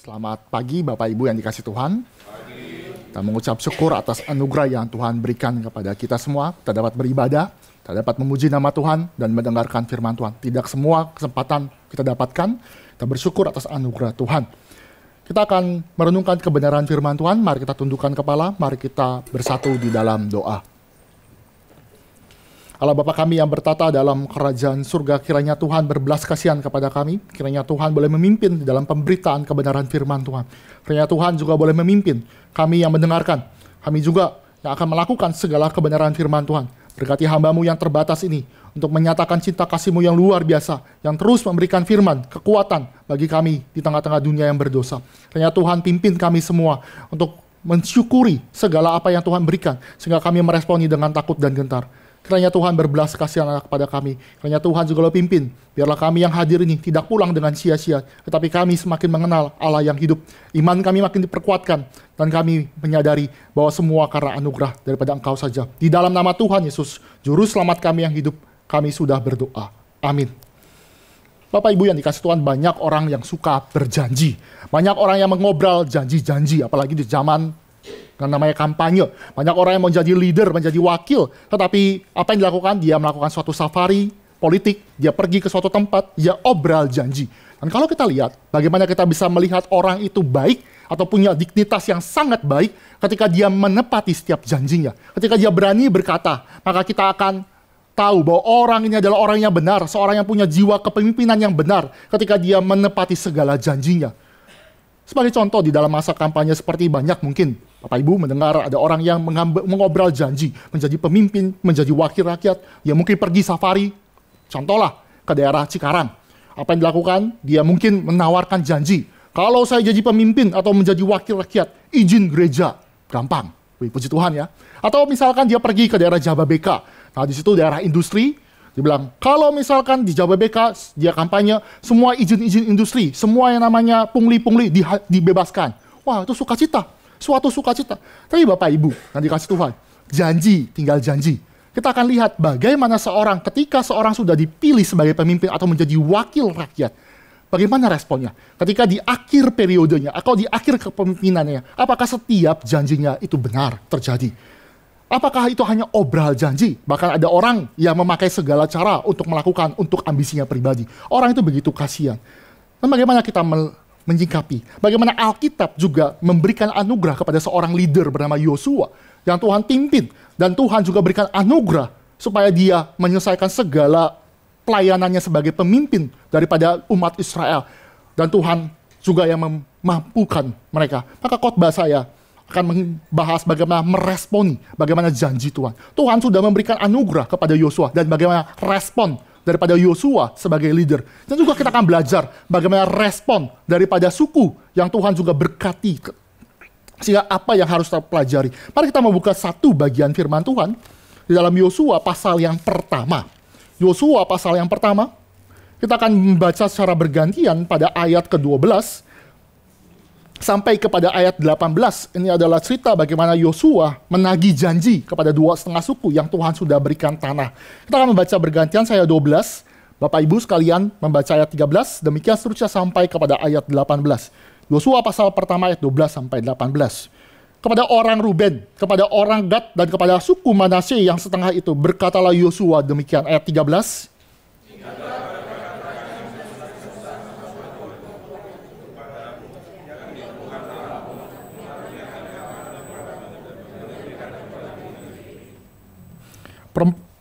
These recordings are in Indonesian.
Selamat pagi Bapak Ibu yang dikasih Tuhan. Kita mengucap syukur atas anugerah yang Tuhan berikan kepada kita semua. Kita dapat beribadah, kita dapat memuji nama Tuhan dan mendengarkan firman Tuhan. Tidak semua kesempatan kita dapatkan, kita bersyukur atas anugerah Tuhan. Kita akan merenungkan kebenaran firman Tuhan. Mari kita tundukkan kepala, mari kita bersatu di dalam doa. Allah Bapa kami yang bertata dalam kerajaan surga, kiranya Tuhan berbelas kasihan kepada kami. Kiranya Tuhan boleh memimpin di dalam pemberitaan kebenaran firman Tuhan. Kiranya Tuhan juga boleh memimpin kami yang mendengarkan. Kami juga yang akan melakukan segala kebenaran firman Tuhan. Berkati hamba-Mu yang terbatas ini untuk menyatakan cinta kasih-Mu yang luar biasa, yang terus memberikan firman, kekuatan bagi kami di tengah-tengah dunia yang berdosa. Kiranya Tuhan pimpin kami semua untuk mensyukuri segala apa yang Tuhan berikan, sehingga kami meresponi dengan takut dan gentar. Kiranya Tuhan berbelas kasihan kepada kami. Kiranya Tuhan juga lo pimpin. Biarlah kami yang hadir ini tidak pulang dengan sia-sia, tetapi kami semakin mengenal Allah yang hidup. Iman kami makin diperkuatkan, dan kami menyadari bahwa semua karena anugerah daripada Engkau saja. Di dalam nama Tuhan Yesus, Juru Selamat kami yang hidup, kami sudah berdoa. Amin. Bapak Ibu yang dikasih Tuhan, banyak orang yang suka berjanji. Banyak orang yang mengobrol janji-janji, apalagi di zaman yang namanya kampanye. Banyak orang yang mau jadi leader, menjadi wakil. Tetapi apa yang dilakukan? Dia melakukan suatu safari politik, dia pergi ke suatu tempat, dia obral janji. Dan kalau kita lihat, bagaimana kita bisa melihat orang itu baik, atau punya dignitas yang sangat baik, ketika dia menepati setiap janjinya. Ketika dia berani berkata, maka kita akan tahu bahwa orang ini adalah orang yang benar, seorang yang punya jiwa kepemimpinan yang benar, ketika dia menepati segala janjinya. Sebagai contoh, di dalam masa kampanye seperti banyak mungkin Bapak Ibu mendengar ada orang yang mengobrol janji, menjadi pemimpin, menjadi wakil rakyat. Dia mungkin pergi safari, contohlah ke daerah Cikarang. Apa yang dilakukan? Dia mungkin menawarkan janji. Kalau saya jadi pemimpin atau menjadi wakil rakyat, izin gereja. Gampang. Wih, puji Tuhan ya. Atau misalkan dia pergi ke daerah Jababeka. Nah, di situ daerah industri. Dia bilang, kalau misalkan di Jababeka dia kampanye, semua izin-izin industri, semua yang namanya pungli-pungli dibebaskan. Wah, itu sukacita. Suatu sukacita. Tapi Bapak Ibu, nanti kasih Tuhan, janji, tinggal janji. Kita akan lihat bagaimana ketika seorang sudah dipilih sebagai pemimpin atau menjadi wakil rakyat, bagaimana responnya? Ketika di akhir periodenya, atau di akhir kepemimpinannya, apakah setiap janjinya itu benar terjadi? Apakah itu hanya obral janji? Bahkan ada orang yang memakai segala cara untuk melakukan, untuk ambisinya pribadi. Orang itu begitu kasihan. Dan bagaimana kita menyikapi? Bagaimana Alkitab juga memberikan anugerah kepada seorang leader bernama Yosua yang Tuhan pimpin. Dan Tuhan juga berikan anugerah supaya dia menyelesaikan segala pelayanannya sebagai pemimpin daripada umat Israel. Dan Tuhan juga yang memampukan mereka. Maka khotbah saya akan membahas bagaimana meresponi, bagaimana janji Tuhan. Tuhan sudah memberikan anugerah kepada Yosua dan bagaimana respon daripada Yosua sebagai leader. Dan juga kita akan belajar bagaimana respon daripada suku yang Tuhan juga berkati. Sehingga apa yang harus kita pelajari. Mari kita membuka satu bagian firman Tuhan di dalam Yosua pasal yang pertama. Yosua pasal yang pertama, kita akan membaca secara bergantian pada ayat ke-12 sampai kepada ayat 18. Ini adalah cerita bagaimana Yosua menagih janji kepada 2,5 suku yang Tuhan sudah berikan tanah. Kita akan membaca bergantian, saya 12, Bapak Ibu sekalian membaca ayat 13, demikian seterusnya sampai kepada ayat 18. Yosua pasal pertama ayat 12 sampai 18. Kepada orang Ruben, kepada orang Gad, dan kepada suku Manasye yang setengah itu, berkatalah Yosua demikian, ayat 13.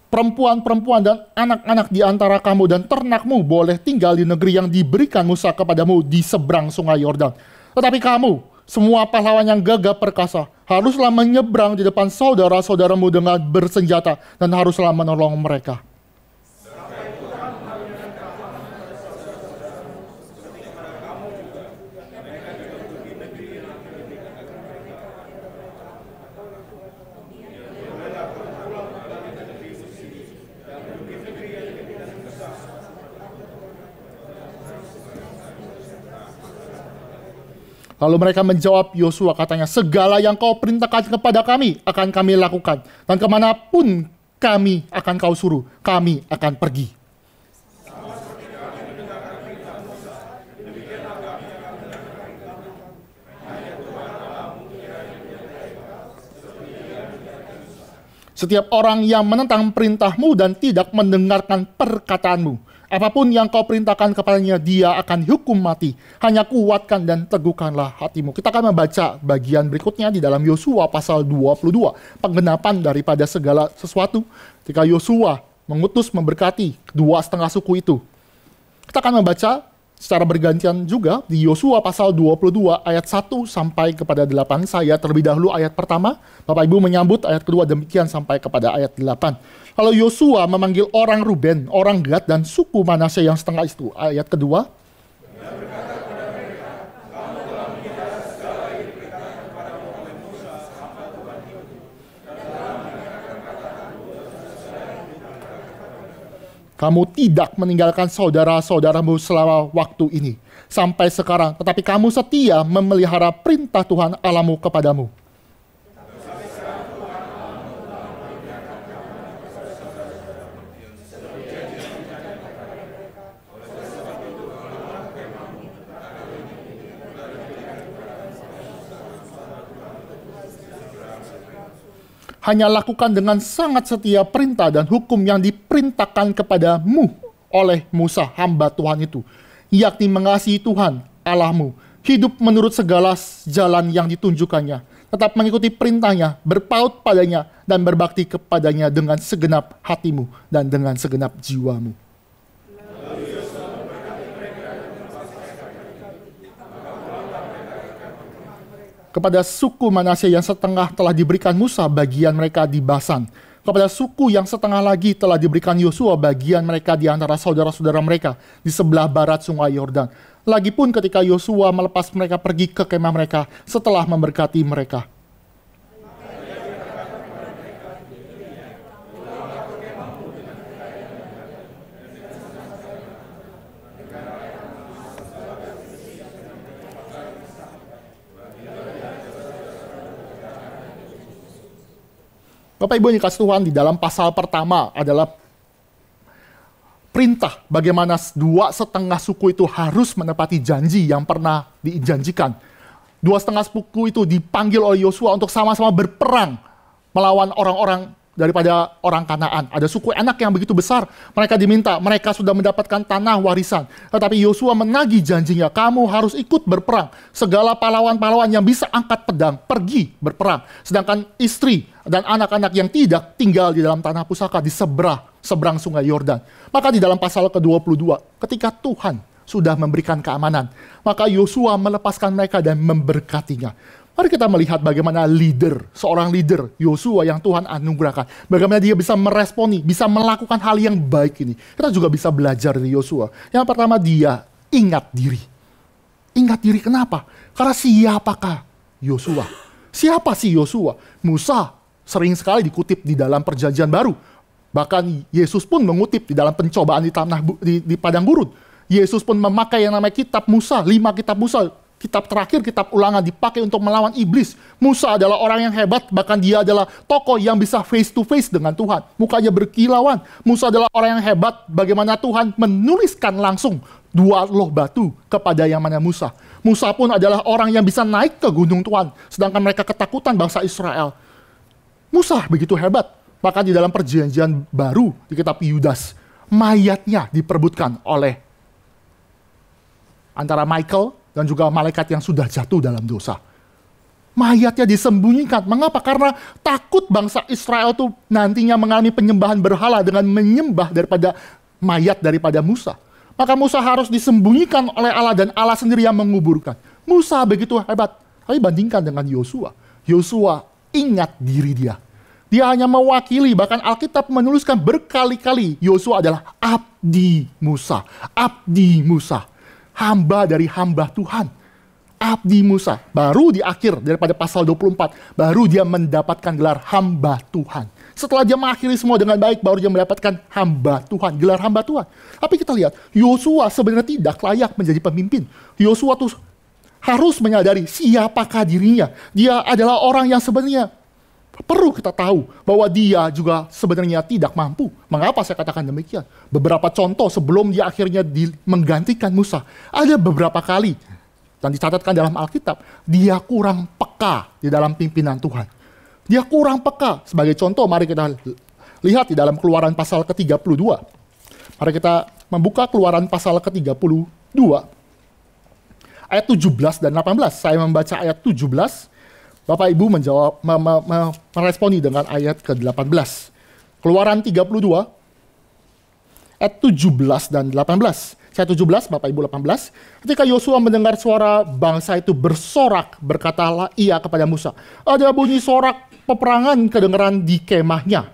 Perempuan-perempuan dan anak-anak di antara kamu dan ternakmu boleh tinggal di negeri yang diberikan Musa kepadamu di seberang sungai Yordan. Tetapi kamu, semua pahlawan yang gagah perkasa, haruslah menyeberang di depan saudara-saudaramu dengan bersenjata dan haruslah menolong mereka. Lalu mereka menjawab Yosua, katanya, segala yang kau perintahkan kepada kami akan kami lakukan. Dan kemanapun kami akan kau suruh, kami akan pergi. Setiap orang yang menentang perintahmu dan tidak mendengarkan perkataanmu, apapun yang kau perintahkan kepadanya, dia akan dihukum mati. Hanya kuatkan dan teguhkanlah hatimu. Kita akan membaca bagian berikutnya di dalam Yosua pasal 22. Penggenapan daripada segala sesuatu. Ketika Yosua mengutus memberkati kedua setengah suku itu. Kita akan membaca secara bergantian juga di Yosua pasal 22 ayat 1 sampai kepada 8. Saya terlebih dahulu ayat pertama, Bapak Ibu menyambut ayat kedua, demikian sampai kepada ayat 8. Lalu Yosua memanggil orang Ruben, orang Gad, dan suku Manasye yang setengah itu. Ayat kedua, kamu tidak meninggalkan saudara-saudaramu selama waktu ini, sampai sekarang. Tetapi kamu setia memelihara perintah Tuhan Allahmu kepadamu. Hanya lakukan dengan sangat setia perintah dan hukum yang diperintahkan kepadamu oleh Musa, hamba Tuhan itu, yakni mengasihi Tuhan Allahmu, hidup menurut segala jalan yang ditunjukkannya, tetap mengikuti perintahnya, berpaut padanya, dan berbakti kepadanya dengan segenap hatimu dan dengan segenap jiwamu. Kepada suku Manasye yang setengah telah diberikan Musa bagian mereka di Basan. Kepada suku yang setengah lagi telah diberikan Yosua bagian mereka di antara saudara-saudara mereka di sebelah barat sungai Yordan. Lagipun ketika Yosua melepas mereka pergi ke kemah mereka setelah memberkati mereka. Bapak Ibu yang dikasih Tuhan, di dalam pasal pertama adalah perintah bagaimana dua setengah suku itu harus menepati janji yang pernah dijanjikan. Dua setengah suku itu dipanggil oleh Yosua untuk sama-sama berperang melawan orang-orang daripada orang Kanaan. Ada suku Enak yang begitu besar, mereka diminta, mereka sudah mendapatkan tanah warisan. Tetapi Yosua menagih janjinya, kamu harus ikut berperang. Segala pahlawan-pahlawan yang bisa angkat pedang, pergi berperang. Sedangkan istri dan anak-anak yang tidak tinggal di dalam tanah pusaka di seberang sungai Yordan. Maka di dalam pasal ke-22, ketika Tuhan sudah memberikan keamanan, maka Yosua melepaskan mereka dan memberkatinya. Mari kita melihat bagaimana seorang leader, Yosua yang Tuhan anugerahkan. Bagaimana dia bisa meresponi, bisa melakukan hal yang baik ini. Kita juga bisa belajar dari Yosua. Yang pertama, dia ingat diri. Ingat diri kenapa? Karena siapakah Yosua? Siapa sih Yosua? Musa sering sekali dikutip di dalam perjanjian baru. Bahkan Yesus pun mengutip di dalam pencobaan di padang gurun. Yesus pun memakai yang namanya kitab Musa, 5 kitab Musa. Kitab terakhir, kitab Ulangan, dipakai untuk melawan iblis. Musa adalah orang yang hebat, bahkan dia adalah tokoh yang bisa face to face dengan Tuhan. Mukanya berkilauan. Musa adalah orang yang hebat, bagaimana Tuhan menuliskan langsung 2 loh batu kepada yang mana Musa. Musa pun adalah orang yang bisa naik ke gunung Tuhan, sedangkan mereka ketakutan bangsa Israel. Musa begitu hebat. Maka di dalam perjanjian baru, di kitab Yudas, mayatnya diperebutkan oleh antara Michael dan juga malaikat yang sudah jatuh dalam dosa. Mayatnya disembunyikan. Mengapa? Karena takut bangsa Israel itu nantinya mengalami penyembahan berhala dengan menyembah daripada Musa. Maka Musa harus disembunyikan oleh Allah dan Allah sendiri yang menguburkan. Musa begitu hebat. Tapi bandingkan dengan Yosua. Yosua ingat diri dia. Dia hanya mewakili, bahkan Alkitab menuliskan berkali-kali Yosua adalah abdi Musa. Abdi Musa. Hamba dari hamba Tuhan. Abdi Musa. Baru di akhir daripada pasal 24, baru dia mendapatkan gelar hamba Tuhan. Setelah dia mengakhiri semua dengan baik, baru dia mendapatkan hamba Tuhan, gelar hamba Tuhan. Tapi kita lihat, Yosua sebenarnya tidak layak menjadi pemimpin. Yosua tuh harus menyadari siapakah dirinya. Dia adalah orang yang sebenarnya perlu kita tahu bahwa dia juga sebenarnya tidak mampu. Mengapa saya katakan demikian? Beberapa contoh sebelum dia akhirnya menggantikan Musa. Ada beberapa kali, dan dicatatkan dalam Alkitab, dia kurang peka di dalam pimpinan Tuhan. Dia kurang peka. Sebagai contoh, mari kita lihat di dalam Keluaran pasal ke-32. Mari kita membuka Keluaran pasal ke-32. Ayat 17 dan 18. Saya membaca ayat 17. Bapak Ibu menjawab, meresponi dengan ayat ke-18. Keluaran 32, ayat 17 dan 18. Saya 17, Bapak Ibu 18. Ketika Yosua mendengar suara bangsa itu bersorak, berkatalah ia kepada Musa, ada bunyi sorak peperangan kedengaran di kemahnya.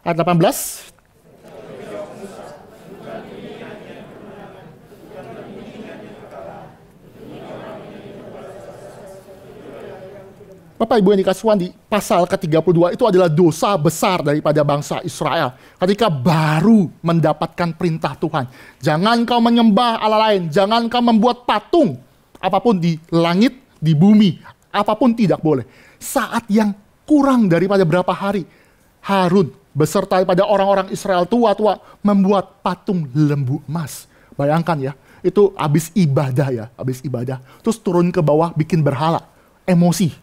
Ayat 18. Bapak Ibu yang dikasih Tuhan, di pasal ke-32 itu adalah dosa besar daripada bangsa Israel. Ketika baru mendapatkan perintah Tuhan. Jangan kau menyembah Allah lain. Jangan kau membuat patung. Apapun di langit, di bumi. Apapun tidak boleh. Saat yang kurang daripada berapa hari, Harun beserta daripada orang-orang Israel tua-tua membuat patung lembu emas. Bayangkan ya, itu habis ibadah ya. Habis ibadah. Terus turun ke bawah bikin berhala. Emosi.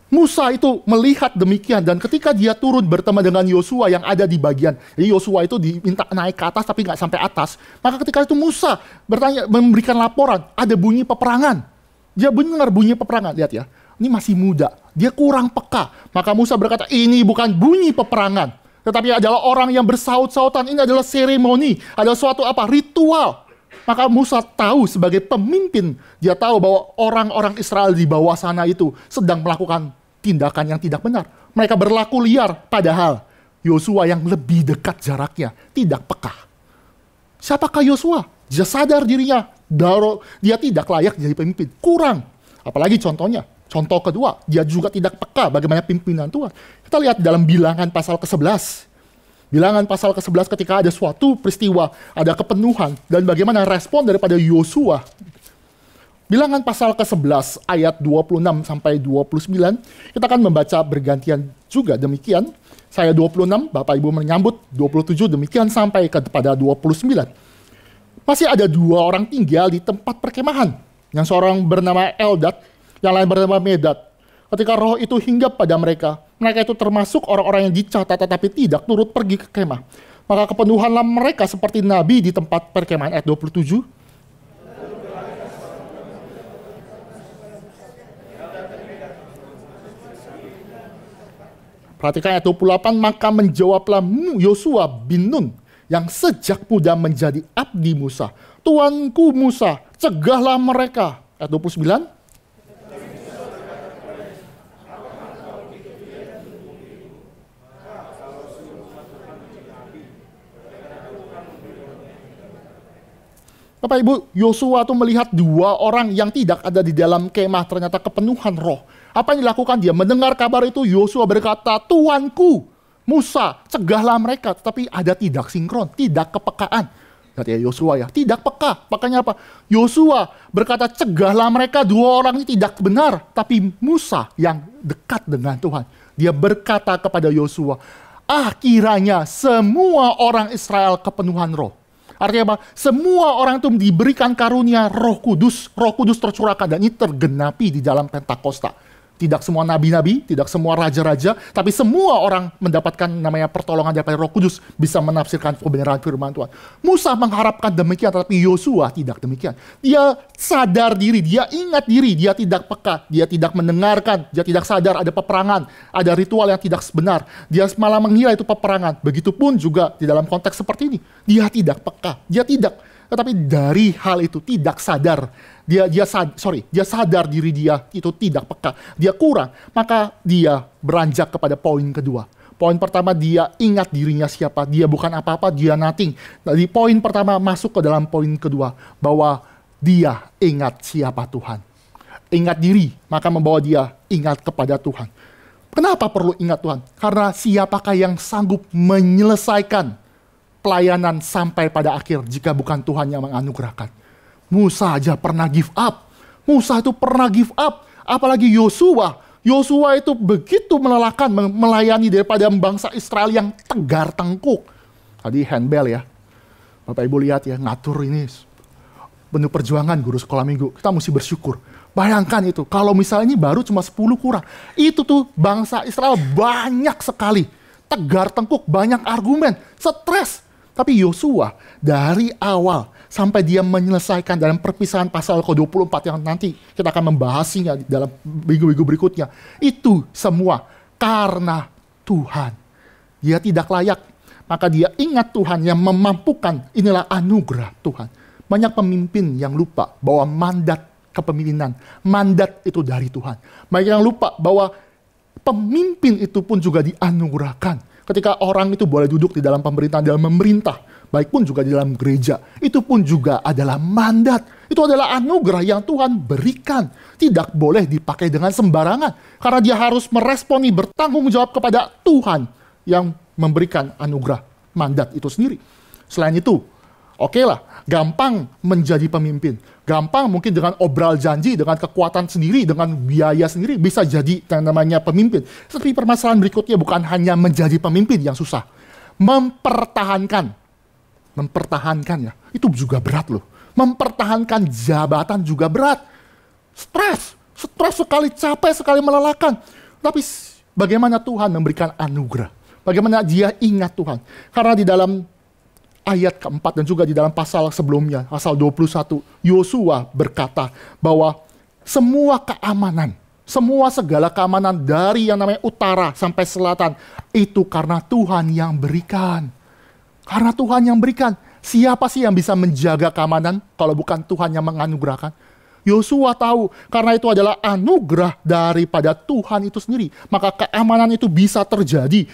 Musa itu melihat demikian, dan ketika dia turun bertemu dengan Yosua yang ada di bagian, jadi Yosua itu diminta naik ke atas tapi nggak sampai atas, maka ketika itu Musa bertanya, memberikan laporan, ada bunyi peperangan. Dia benar bunyi peperangan, lihat ya, ini masih muda, dia kurang peka. Maka Musa berkata, ini bukan bunyi peperangan, tetapi adalah orang yang bersaut-sautan, ini adalah seremoni, ada suatu ritual. Maka Musa tahu sebagai pemimpin, dia tahu bahwa orang-orang Israel di bawah sana itu sedang melakukan tindakan yang tidak benar. Mereka berlaku liar, padahal Yosua yang lebih dekat jaraknya tidak peka. Siapakah Yosua? Dia sadar dirinya, dia tidak layak jadi pemimpin, kurang. Apalagi contohnya, contoh kedua, dia juga tidak peka bagaimana pimpinan Tuhan. Kita lihat dalam Bilangan pasal ke-11. Bilangan pasal ke-11 ketika ada suatu peristiwa, ada kepenuhan, dan bagaimana respon daripada Yosua. Bilangan pasal ke-11 ayat 26 sampai 29, kita akan membaca bergantian juga demikian. Saya 26, Bapak Ibu menyambut 27, demikian sampai kepada 29. Masih ada dua orang tinggal di tempat perkemahan, yang seorang bernama Eldad, yang lain bernama Medad. Ketika roh itu hinggap pada mereka, mereka itu termasuk orang-orang yang dicatat tetapi tidak turut pergi ke kemah. Maka kepenuhanlah mereka seperti nabi di tempat perkemahan. Ayat 27. Perhatikan ayat 28. Maka menjawablah Yosua bin Nun yang sejak muda menjadi abdi Musa. Tuanku Musa, cegahlah mereka. Ayat 29. Bapak Ibu, Yosua itu melihat dua orang yang tidak ada di dalam kemah, ternyata kepenuhan roh. Apa yang dilakukan dia? Mendengar kabar itu, Yosua berkata, Tuanku, Musa, cegahlah mereka. Tetapi ada tidak sinkron, tidak kepekaan. Lihat ya Yosua ya, tidak peka. Makanya apa? Yosua berkata, cegahlah mereka, dua orang ini tidak benar. Tapi Musa yang dekat dengan Tuhan, dia berkata kepada Yosua, kiranya semua orang Israel kepenuhan roh. Artinya apa? Semua orang itu diberikan karunia Roh Kudus tercurahkan, dan ini tergenapi di dalam Pentakosta. Tidak semua nabi-nabi, tidak semua raja-raja, tapi semua orang mendapatkan namanya pertolongan dari Roh Kudus, bisa menafsirkan kebenaran firman Tuhan. Musa mengharapkan demikian, tetapi Yosua tidak demikian. Dia sadar diri, dia ingat diri, dia tidak peka, dia tidak mendengarkan, dia tidak sadar ada peperangan, ada ritual yang tidak benar. Dia malah mengira itu peperangan. Begitupun juga di dalam konteks seperti ini, dia tidak peka, dia tidak. Tetapi dari hal itu tidak sadar, dia sadar diri dia itu tidak peka, dia kurang, maka dia beranjak kepada poin kedua. Poin pertama, dia ingat dirinya siapa, dia bukan apa-apa, dia nothing. Dari poin pertama masuk ke dalam poin kedua, bahwa dia ingat siapa Tuhan. Ingat diri, maka membawa dia ingat kepada Tuhan. Kenapa perlu ingat Tuhan? Karena siapakah yang sanggup menyelesaikan pelayanan sampai pada akhir jika bukan Tuhan yang menganugerahkan. Musa aja pernah give up. Musa itu pernah give up. Apalagi Yosua. Yosua itu begitu melelahkan melayani daripada bangsa Israel yang tegar tengkuk. Tadi handbell ya. Bapak Ibu lihat ya, ngatur ini penuh perjuangan guru sekolah minggu. Kita mesti bersyukur. Bayangkan itu, kalau misalnya ini baru cuma 10 kurang. Itu tuh bangsa Israel banyak sekali. Tegar tengkuk, banyak argumen, stres. Tapi Yosua dari awal sampai dia menyelesaikan dalam perpisahan pasal ke-24 yang nanti kita akan membahasnya dalam minggu-minggu berikutnya. Itu semua karena Tuhan. Dia tidak layak. Maka dia ingat Tuhan yang memampukan. Inilah anugerah Tuhan. Banyak pemimpin yang lupa bahwa mandat kepemimpinan, mandat itu dari Tuhan. Banyak yang lupa bahwa pemimpin itu pun juga dianugerahkan. Ketika orang itu boleh duduk di dalam pemerintahan, dalam memerintah, baik pun juga di dalam gereja, itu pun juga adalah mandat. Itu adalah anugerah yang Tuhan berikan. Tidak boleh dipakai dengan sembarangan. Karena dia harus meresponi, bertanggung jawab kepada Tuhan yang memberikan anugerah mandat itu sendiri. Selain itu, oke lah, gampang menjadi pemimpin. Gampang mungkin dengan obral janji, dengan kekuatan sendiri, dengan biaya sendiri bisa jadi yang namanya pemimpin. Tapi permasalahan berikutnya bukan hanya menjadi pemimpin yang susah. Mempertahankan ya, itu juga berat loh. Mempertahankan jabatan juga berat. Stres sekali, capek sekali, melelahkan. Tapi bagaimana Tuhan memberikan anugerah? Bagaimana dia ingat Tuhan? Karena di dalam ayat keempat dan juga di dalam pasal sebelumnya, pasal 21, Yosua berkata bahwa semua keamanan, semua segala keamanan dari yang namanya utara sampai selatan, itu karena Tuhan yang berikan. Karena Tuhan yang berikan. Siapa sih yang bisa menjaga keamanan kalau bukan Tuhan yang menganugerahkan? Yosua tahu, karena itu adalah anugerah daripada Tuhan itu sendiri. Maka keamanan itu bisa terjadi.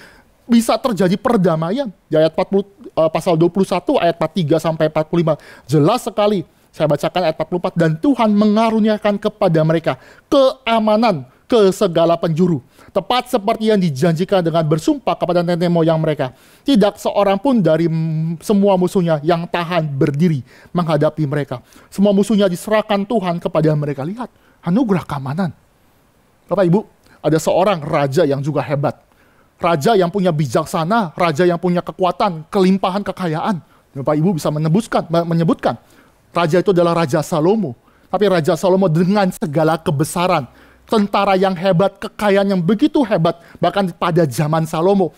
Bisa terjadi perdamaian. Di ayat 40, pasal 21 ayat 43 sampai 45. Jelas sekali. Saya bacakan ayat 44. Dan Tuhan mengaruniakan kepada mereka keamanan ke segala penjuru. Tepat seperti yang dijanjikan dengan bersumpah kepada nenek moyang mereka. Tidak seorang pun dari semua musuhnya yang tahan berdiri menghadapi mereka. Semua musuhnya diserahkan Tuhan kepada mereka. Lihat, anugerah keamanan. Bapak Ibu, ada seorang raja yang juga hebat. Raja yang punya bijaksana, raja yang punya kekuatan, kelimpahan kekayaan. Bapak Ibu bisa menyebutkan. Raja itu adalah Raja Salomo. Tapi Raja Salomo dengan segala kebesaran, tentara yang hebat, kekayaan yang begitu hebat, bahkan pada zaman Salomo,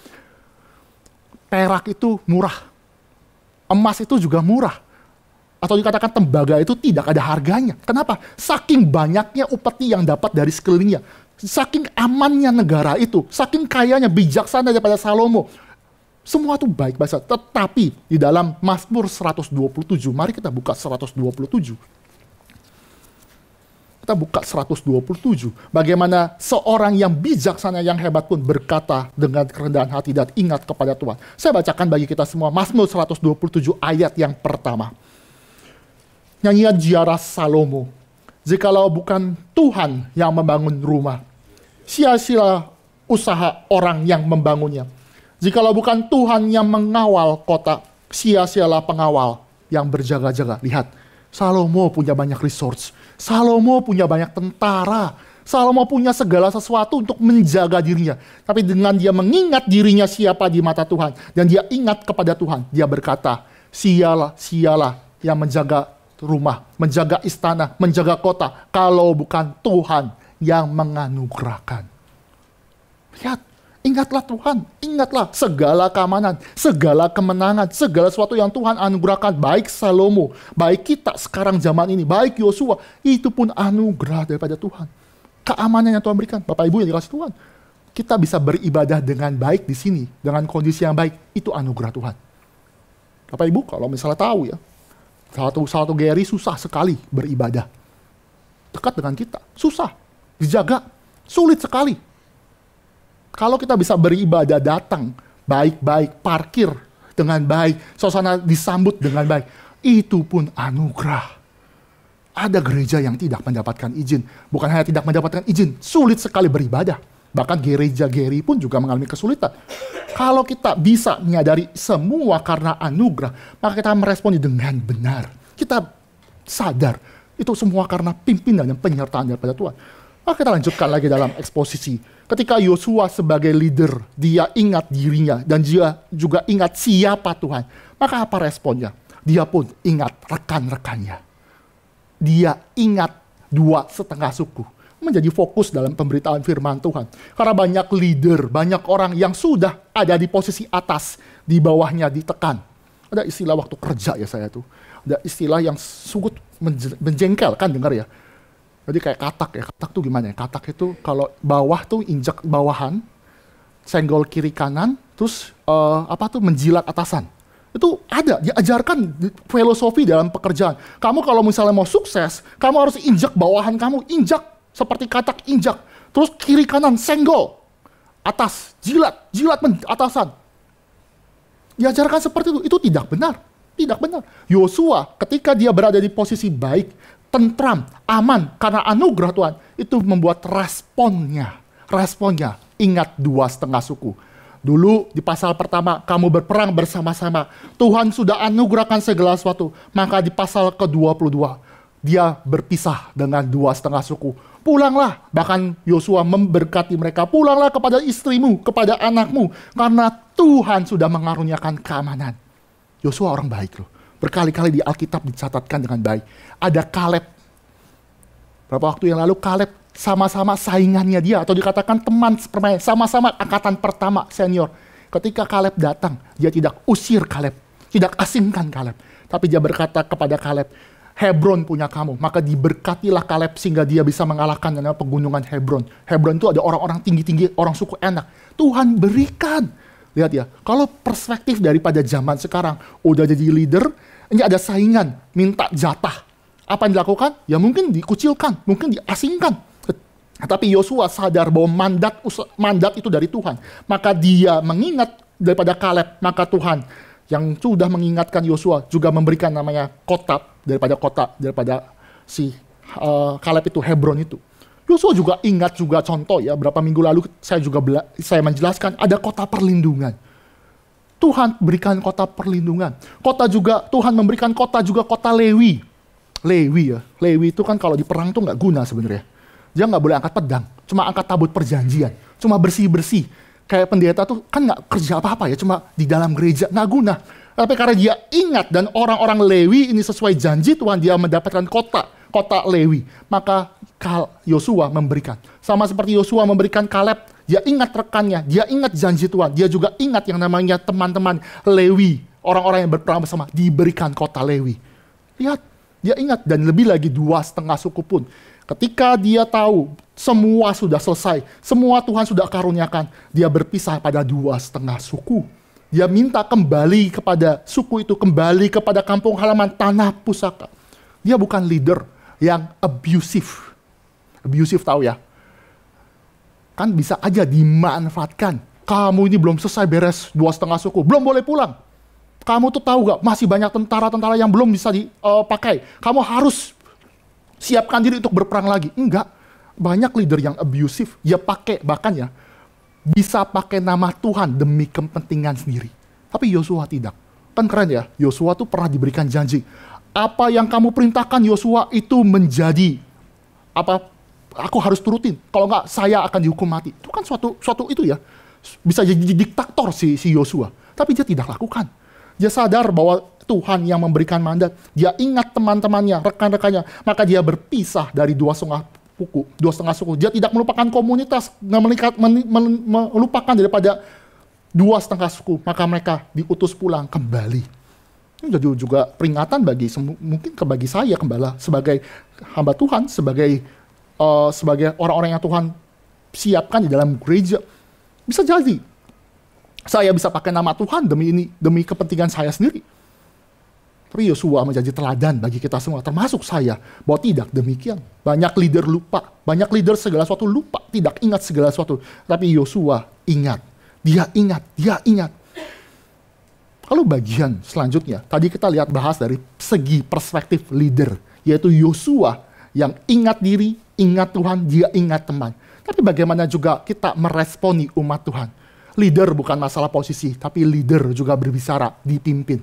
perak itu murah. Emas itu juga murah. Atau dikatakan tembaga itu tidak ada harganya. Kenapa? Saking banyaknya upeti yang dapat dari sekelilingnya. Saking amannya negara itu, saking kayanya, bijaksana daripada Salomo. Semua itu baik bahasa. Tetapi di dalam Mazmur 127, mari kita buka 127. Kita buka 127. Bagaimana seorang yang bijaksana, yang hebat pun berkata dengan kerendahan hati dan ingat kepada Tuhan. Saya bacakan bagi kita semua Mazmur 127 ayat yang pertama. Nyanyian ziarah Salomo. Jikalau bukan Tuhan yang membangun rumah, sia-sia usaha orang yang membangunnya. Jikalau bukan Tuhan yang mengawal kota, sia-sialah pengawal yang berjaga-jaga. Lihat, Salomo punya banyak resource. Salomo punya banyak tentara. Salomo punya segala sesuatu untuk menjaga dirinya. Tapi dengan dia mengingat dirinya siapa di mata Tuhan, dan dia ingat kepada Tuhan, dia berkata, sialah yang menjaga rumah, menjaga istana, menjaga kota, kalau bukan Tuhan yang menganugerahkan. Lihat, ingatlah Tuhan, ingatlah segala keamanan, segala kemenangan, segala sesuatu yang Tuhan anugerahkan, baik Salomo, baik kita sekarang zaman ini, baik Yosua, itu pun anugerah daripada Tuhan. Keamanan yang Tuhan berikan, Bapak Ibu yang dikasih Tuhan, kita bisa beribadah dengan baik di sini, dengan kondisi yang baik, itu anugerah Tuhan. Bapak Ibu kalau misalnya tahu ya, satu GRI susah sekali beribadah. Dekat dengan kita, susah. Dijaga, sulit sekali. Kalau kita bisa beribadah, datang baik-baik, parkir dengan baik, suasana disambut dengan baik, itu pun anugerah. Ada gereja yang tidak mendapatkan izin. Bukan hanya tidak mendapatkan izin, sulit sekali beribadah. Bahkan gereja GRI pun juga mengalami kesulitan. Kalau kita bisa menyadari semua karena anugerah, maka kita meresponi dengan benar. Kita sadar, itu semua karena pimpinan dan penyertaan daripada Tuhan. Maka kita lanjutkan lagi dalam eksposisi. Ketika Yosua sebagai leader, dia ingat dirinya dan dia juga ingat siapa Tuhan. Maka apa responnya? Dia pun ingat rekan-rekannya. Dia ingat 2,5 suku. Menjadi fokus dalam pemberitaan firman Tuhan. Karena banyak leader, banyak orang yang sudah ada di posisi atas, di bawahnya ditekan. Ada istilah waktu kerja ya saya tuh. Ada istilah yang sungguh menjengkelkan, dengar ya. Jadi kayak katak ya. Katak tuh gimana ya? Katak itu kalau bawah tuh injak bawahan, senggol kiri kanan, terus menjilat atasan. Itu ada, diajarkan filosofi dalam pekerjaan. Kamu kalau misalnya mau sukses, kamu harus injak bawahan kamu, injak seperti katak injak. Terus kiri kanan senggol, atas, jilat atasan. Diajarkan seperti itu tidak benar. Tidak benar. Yosua ketika dia berada di posisi baik, tentram, aman, karena anugerah Tuhan, itu membuat responnya, ingat 2,5 suku. Dulu di pasal pertama, kamu berperang bersama-sama. Tuhan sudah anugerahkan segala sesuatu. Maka di pasal ke-22, dia berpisah dengan 2,5 suku. Pulanglah, bahkan Yosua memberkati mereka. Pulanglah kepada istrimu, kepada anakmu. Karena Tuhan sudah mengaruniakan keamanan. Yosua orang baik loh. Berkali-kali di Alkitab dicatatkan dengan baik. Ada Kaleb. Berapa waktu yang lalu Kaleb sama-sama saingannya dia, atau dikatakan teman permain, sama-sama angkatan pertama senior. Ketika Kaleb datang, dia tidak usir Kaleb, tidak asingkan Kaleb, tapi dia berkata kepada Kaleb, Hebron punya kamu, maka diberkatilah Kaleb sehingga dia bisa mengalahkan dengan pegunungan Hebron. Hebron itu ada orang-orang tinggi-tinggi, orang suku Enak. Tuhan berikan. Lihat ya, kalau perspektif daripada zaman sekarang, udah jadi leader, ini ada saingan, minta jatah. Apa yang dilakukan? Ya mungkin dikucilkan, mungkin diasingkan. Tapi Yosua sadar bahwa mandat itu dari Tuhan. Maka dia mengingat daripada Kaleb. Maka Tuhan yang sudah mengingatkan Yosua juga memberikan namanya kota daripada si Kaleb itu, Hebron itu. Yosua juga ingat juga contoh ya, berapa minggu lalu saya menjelaskan ada kota perlindungan. Tuhan berikan kota perlindungan. Tuhan memberikan kota Lewi. Lewi itu kan kalau di perang tuh nggak guna sebenarnya. Dia nggak boleh angkat pedang, cuma angkat tabut perjanjian, cuma bersih-bersih. Kayak pendeta tuh kan nggak kerja apa-apa ya, cuma di dalam gereja, nggak guna. Tapi karena dia ingat dan orang-orang Lewi ini sesuai janji Tuhan, dia mendapatkan kota Lewi. Maka Yosua memberikan. Sama seperti Yosua memberikan Kaleb, dia ingat rekannya, dia ingat janji Tuhan, dia juga ingat yang namanya teman-teman Lewi, orang-orang yang berperang bersama, diberikan kota Lewi. Lihat, dia ingat, dan lebih lagi 2,5 suku pun. Ketika dia tahu semua sudah selesai, semua Tuhan sudah karuniakan, dia berpisah pada 2,5 suku. Dia minta kembali kepada suku itu, kembali kepada kampung halaman tanah pusaka. Dia bukan leader yang abusive. Abusive tahu ya? Kan bisa aja dimanfaatkan. Kamu ini belum selesai beres 2,5 suku, belum boleh pulang. Kamu tuh tahu gak, masih banyak tentara-tentara yang belum bisa dipakai. Kamu harus siapkan diri untuk berperang lagi. Enggak. Banyak leader yang abusive. Ya pakai, bahkan ya, bisa pakai nama Tuhan demi kepentingan sendiri. Tapi Yosua tidak. Kan keren ya, Yosua tuh pernah diberikan janji. Apa yang kamu perintahkan Yosua itu menjadi, aku harus turutin. Kalau enggak, saya akan dihukum mati. Itu kan suatu itu ya. Bisa jadi diktator si Yosua. Tapi dia tidak lakukan. Dia sadar bahwa Tuhan yang memberikan mandat. Dia ingat teman-temannya, rekan-rekannya. Maka dia berpisah dari 2,5 suku. Dia tidak melupakan komunitas, melupakan daripada 2,5 suku. Maka mereka diutus pulang kembali. Ini juga peringatan bagi saya kembali sebagai hamba Tuhan, sebagai orang-orang yang Tuhan siapkan di dalam gereja. Bisa jadi saya bisa pakai nama Tuhan demi kepentingan saya sendiri. Tapi Yosua menjadi teladan bagi kita semua, termasuk saya, bahwa tidak demikian. Banyak leader lupa, banyak leader segala sesuatu lupa, tidak ingat segala sesuatu. Tapi Yosua ingat, dia ingat. Lalu bagian selanjutnya, tadi kita bahas dari segi perspektif leader, yaitu Yosua yang ingat diri, ingat Tuhan, dia ingat teman. Tapi bagaimana juga kita meresponi umat Tuhan. Leader bukan masalah posisi, tapi leader juga berbicara, dipimpin.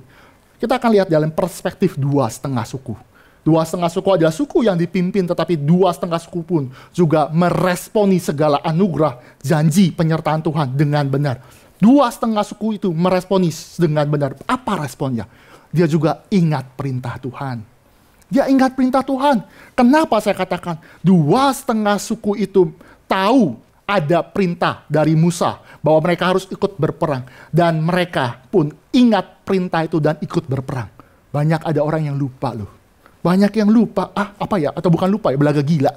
Kita akan lihat dalam perspektif 2,5 suku. 2,5 suku adalah suku yang dipimpin, tetapi 2,5 suku pun juga meresponi segala anugerah, janji, penyertaan Tuhan dengan benar. 2,5 suku itu meresponi dengan benar. Apa responnya? Dia juga ingat perintah Tuhan. Dia ingat perintah Tuhan. Kenapa saya katakan 2,5 suku itu tahu ada perintah dari Musa bahwa mereka harus ikut berperang, dan mereka pun ingat perintah itu dan ikut berperang. Banyak ada orang yang lupa loh. Banyak yang lupa, atau bukan lupa ya, belaga gila.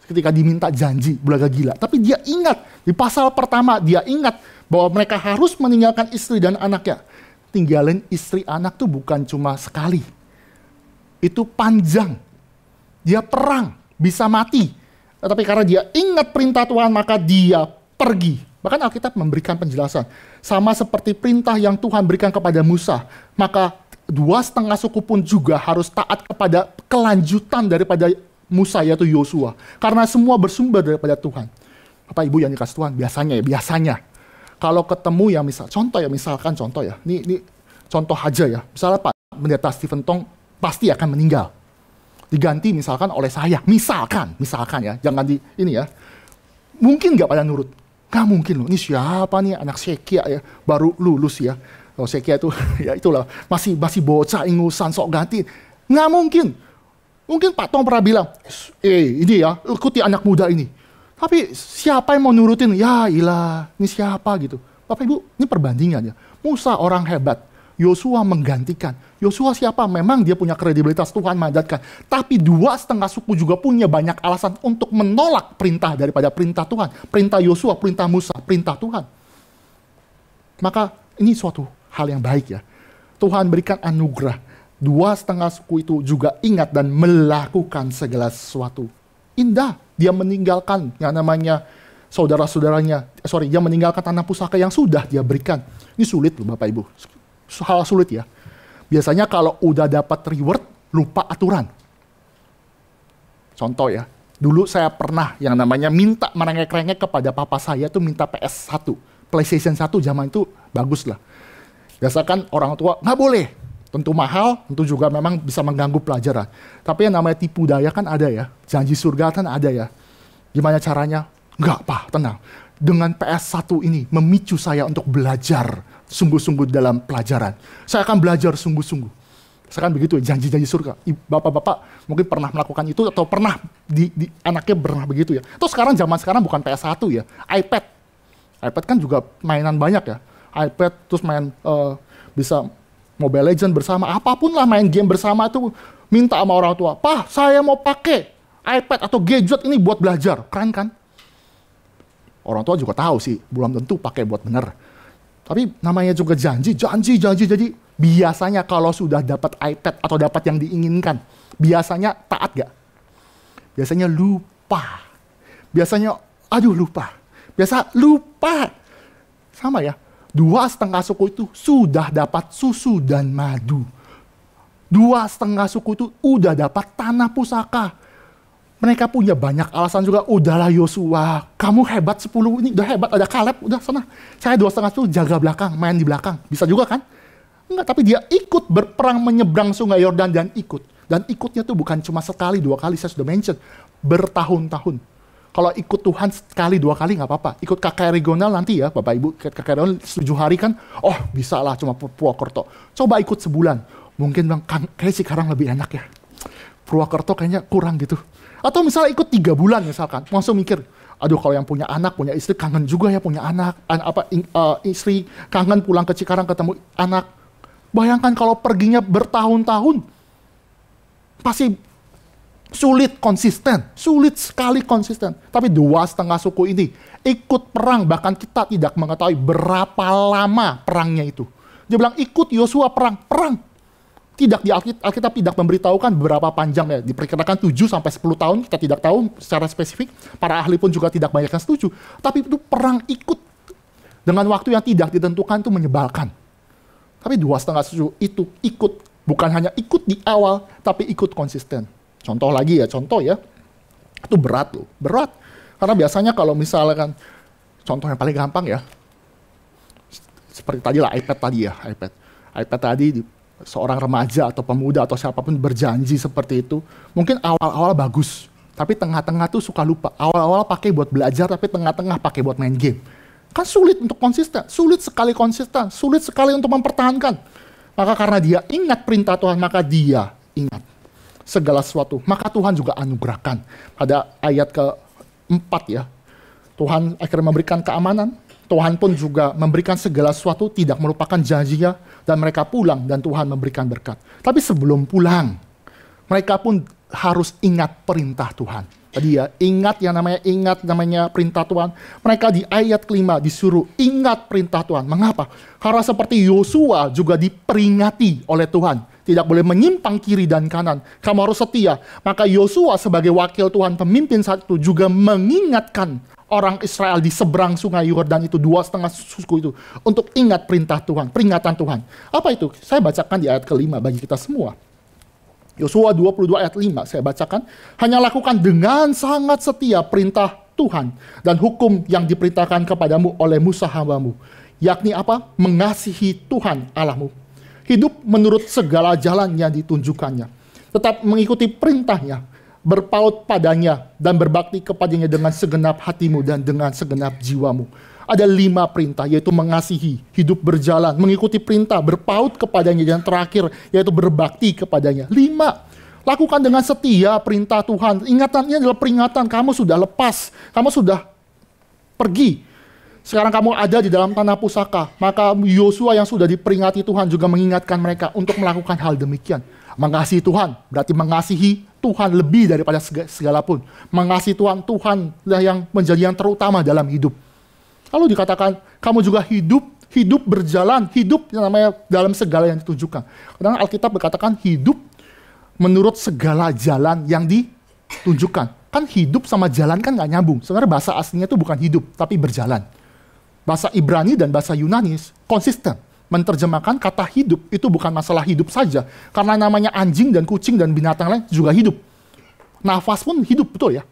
Ketika diminta janji, belaga gila. Tapi dia ingat, di pasal pertama dia ingat bahwa mereka harus meninggalkan istri dan anaknya. Tinggalin istri anak tuh bukan cuma sekali. Itu panjang. Dia perang, bisa mati. Tapi karena dia ingat perintah Tuhan, maka dia pergi. Bahkan Alkitab memberikan penjelasan. Sama seperti perintah yang Tuhan berikan kepada Musa. Maka 2,5 suku pun juga harus taat kepada kelanjutan daripada Musa, yaitu Yosua. Karena semua bersumber daripada Tuhan. Bapak Ibu yang dikasih Tuhan, biasanya. Kalau ketemu yang misalkan contoh ya. Ini contoh aja ya. Misalnya Pak Pendeta Stephen Tong pasti akan meninggal. Diganti misalkan oleh saya, misalkan ya, jangan ini ya, mungkin nggak pada nurut, nggak mungkin loh, ini siapa nih anak Sekia ya, baru lulus ya, kalau Sekia itu ya itulah masih bocah ingusan sok ganti, nggak mungkin Pak Tong pernah bilang, ini ya ikuti anak muda ini, tapi siapa yang mau nurutin, ya ilah, ini siapa gitu, Bapak Ibu, ini perbandingannya, Musa orang hebat. Yosua menggantikan. Yosua siapa? Memang dia punya kredibilitas, Tuhan mandatkan. Tapi 2,5 suku juga punya banyak alasan untuk menolak perintah daripada perintah Tuhan. Perintah Yosua, perintah Musa, perintah Tuhan. Maka ini suatu hal yang baik ya. Tuhan berikan anugerah. 2,5 suku itu juga ingat dan melakukan segala sesuatu. Indah. Dia meninggalkan yang namanya saudara-saudaranya. Dia meninggalkan tanah pusaka yang sudah dia berikan. Ini sulit loh Bapak Ibu. Hal sulit ya. Biasanya kalau udah dapat reward, lupa aturan. Contoh ya, dulu saya pernah yang namanya minta merengek-rengek kepada papa saya tuh minta PS1. PlayStation 1 zaman itu bagus lah. Biasakan orang tua, nggak boleh. Tentu mahal, tentu juga memang bisa mengganggu pelajaran. Tapi yang namanya tipu daya kan ada ya. Janji surga kan ada ya. Gimana caranya? Nggak, Pak, tenang. Dengan PS1 ini memicu saya untuk belajar sungguh-sungguh dalam pelajaran. Saya akan belajar sungguh-sungguh. Saya kan begitu ya, janji-janji surga. Bapak-bapak mungkin pernah melakukan itu atau pernah di anaknya pernah begitu ya. Atau zaman sekarang bukan PS1 ya, iPad. iPad kan juga mainan banyak ya. iPad terus main bisa Mobile Legends bersama, apapun lah main game bersama itu minta sama orang tua, "Pak, saya mau pakai iPad atau gadget ini buat belajar." Keren kan? Orang tua juga tahu sih, belum tentu pakai buat bener. Tapi namanya juga janji. Biasanya kalau sudah dapat iPad atau dapat yang diinginkan, biasanya taat gak? Biasanya lupa. Biasanya, lupa. Biasa lupa. Sama ya, 2,5 suku itu sudah dapat susu dan madu. 2,5 suku itu udah dapat tanah pusaka. Mereka punya banyak alasan juga, udahlah Yosua, kamu hebat 10, ini udah hebat, ada Kaleb, udah sana. Saya 2,5 itu jaga belakang, main di belakang. Bisa juga kan? Enggak, tapi dia ikut berperang menyeberang sungai Yordan dan ikut. Dan ikutnya tuh bukan cuma sekali, 2 kali, saya sudah mention. Bertahun-tahun. Kalau ikut Tuhan sekali, 2 kali nggak apa-apa. Ikut KKR regional nanti ya, Bapak Ibu, KKR regional 7 hari kan, bisa lah cuma Purwokerto. Coba ikut sebulan. Mungkin Bang, kayak sekarang lebih enak ya. Purwokerto kayaknya kurang gitu. Atau misalnya ikut 3 bulan misalkan, langsung mikir, aduh kalau yang punya anak, punya istri, kangen juga ya punya anak, istri, kangen pulang ke Cikarang ketemu anak. Bayangkan kalau perginya bertahun-tahun, pasti sulit sekali konsisten. Tapi 2,5 suku ini ikut perang, bahkan kita tidak mengetahui berapa lama perangnya itu. Dia bilang ikut Yosua perang. Tidak di Alkitab tidak memberitahukan berapa panjang ya, diperkirakan 7-10 tahun, kita tidak tahu secara spesifik, para ahli pun juga tidak banyak yang setuju, tapi itu perang ikut dengan waktu yang tidak ditentukan itu menyebalkan. Tapi 2,5 suku itu ikut, bukan hanya ikut di awal, tapi ikut konsisten. Contoh ya, itu berat. Karena biasanya kalau misalkan, contoh yang paling gampang ya, seperti tadi lah iPad tadi, seorang remaja atau pemuda atau siapapun berjanji seperti itu, mungkin awal-awal bagus, tapi tengah-tengah tuh suka lupa. Awal-awal pakai buat belajar, tapi tengah-tengah pakai buat main game. Kan sulit untuk konsisten, sulit sekali untuk mempertahankan. Maka karena dia ingat perintah Tuhan, maka dia ingat. segala sesuatu, maka Tuhan juga anugerahkan. Pada ayat keempat ya, Tuhan akhirnya memberikan keamanan. Tuhan pun juga memberikan segala sesuatu, tidak melupakan janjinya, dan mereka pulang dan Tuhan memberikan berkat. Tapi sebelum pulang, mereka pun harus ingat perintah Tuhan. Tadi ya, ingat namanya perintah Tuhan. Mereka di ayat kelima disuruh ingat perintah Tuhan. Mengapa? Karena seperti Yosua juga diperingati oleh Tuhan. Tidak boleh menyimpang kiri dan kanan. Kamu harus setia. Maka Yosua sebagai wakil Tuhan, pemimpin saat itu juga mengingatkan orang Israel di seberang sungai Yordan itu, 2,5 suku itu, untuk ingat perintah Tuhan, peringatan Tuhan. Apa itu? Saya bacakan di ayat kelima bagi kita semua. Yosua 22 ayat 5, saya bacakan. Hanya lakukan dengan sangat setia perintah Tuhan dan hukum yang diperintahkan kepadamu oleh Musa hambamu. Yakni apa? Mengasihi Tuhan Allahmu. Hidup menurut segala jalan yang ditunjukkannya. Tetap mengikuti perintahnya, berpaut padanya, dan berbakti kepadanya dengan segenap hatimu dan dengan segenap jiwamu. Ada 5 perintah, yaitu mengasihi, hidup berjalan, mengikuti perintah, berpaut kepadanya, dan terakhir, yaitu berbakti kepadanya. 5. Lakukan dengan setia perintah Tuhan. Ingatannya adalah peringatan, kamu sudah lepas, kamu sudah pergi. Sekarang kamu ada di dalam tanah pusaka. Maka Yosua yang sudah diperingati Tuhan juga mengingatkan mereka untuk melakukan hal demikian. Mengasihi Tuhan, berarti mengasihi Tuhan lebih daripada segala pun. Mengasihi Tuhan, Tuhanlah yang menjadi yang terutama dalam hidup. Lalu dikatakan, kamu juga hidup berjalan, hidup yang namanya dalam segala yang ditunjukkan. Kadang Alkitab berkatakan hidup menurut segala jalan yang ditunjukkan. Kan hidup sama jalan kan nggak nyambung. Sebenarnya bahasa aslinya itu bukan hidup, tapi berjalan. Bahasa Ibrani dan bahasa Yunani konsisten. Menerjemahkan kata hidup itu bukan masalah hidup saja. Karena namanya anjing dan kucing dan binatang lain juga hidup. Nafas pun hidup, betul ya?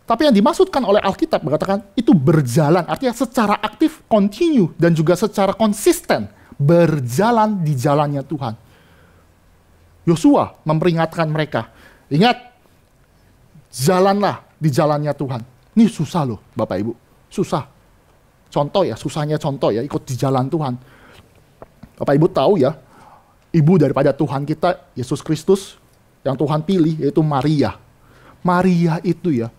Tapi yang dimaksudkan oleh Alkitab mengatakan itu berjalan, artinya secara aktif, continue, dan juga secara konsisten berjalan di jalannya Tuhan. Yosua memperingatkan mereka, ingat, jalanlah di jalannya Tuhan. Ini susah loh Bapak Ibu, susah. Contoh ya, susahnya contoh ya, ikut di jalan Tuhan. Bapak Ibu tahu ya, ibu daripada Tuhan kita, Yesus Kristus, yang Tuhan pilih, yaitu Maria. Maria itu ya,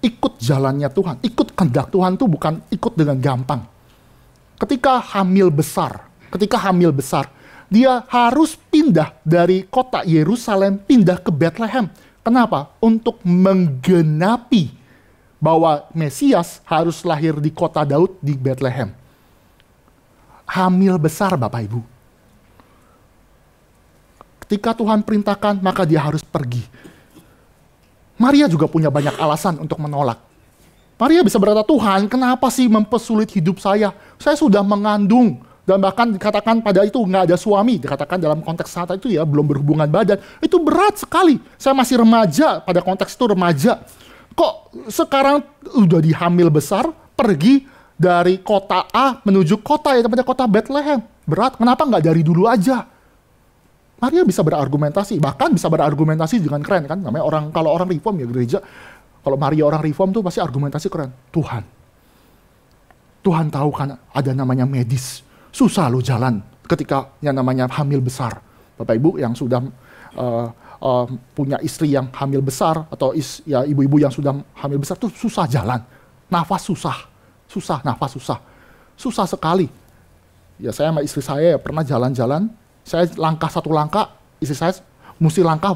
ikut jalannya Tuhan, ikut kehendak Tuhan itu bukan ikut dengan gampang. Ketika hamil besar, dia harus pindah dari kota Yerusalem, pindah ke Bethlehem. Kenapa? Untuk menggenapi bahwa Mesias harus lahir di kota Daud di Bethlehem. Hamil besar Bapak Ibu. Ketika Tuhan perintahkan, maka dia harus pergi. Maria juga punya banyak alasan untuk menolak. Maria bisa berkata, Tuhan, kenapa sih mempersulit hidup saya? Saya sudah mengandung. Dan bahkan dikatakan pada itu nggak ada suami. Dikatakan dalam konteks saat itu ya, belum berhubungan badan. Itu berat sekali. Saya masih remaja, pada konteks itu remaja. Kok sekarang udah dihamil besar, pergi dari kota A menuju kota ya, pada kota Bethlehem. Berat, kenapa nggak dari dulu aja? Maria bisa berargumentasi, bahkan bisa berargumentasi dengan keren kan. Namanya kalau orang reform ya gereja, kalau Maria orang reform tuh pasti argumentasi keren. Tuhan tahu kan ada namanya medis. Susah lo jalan ketika yang namanya hamil besar. Bapak Ibu yang sudah punya istri yang hamil besar, atau ya ibu-ibu yang sudah hamil besar tuh susah jalan. Nafas susah, nafas susah. Susah sekali. Ya saya sama istri saya ya pernah jalan-jalan, saya langkah satu langkah, istri saya mesti langkah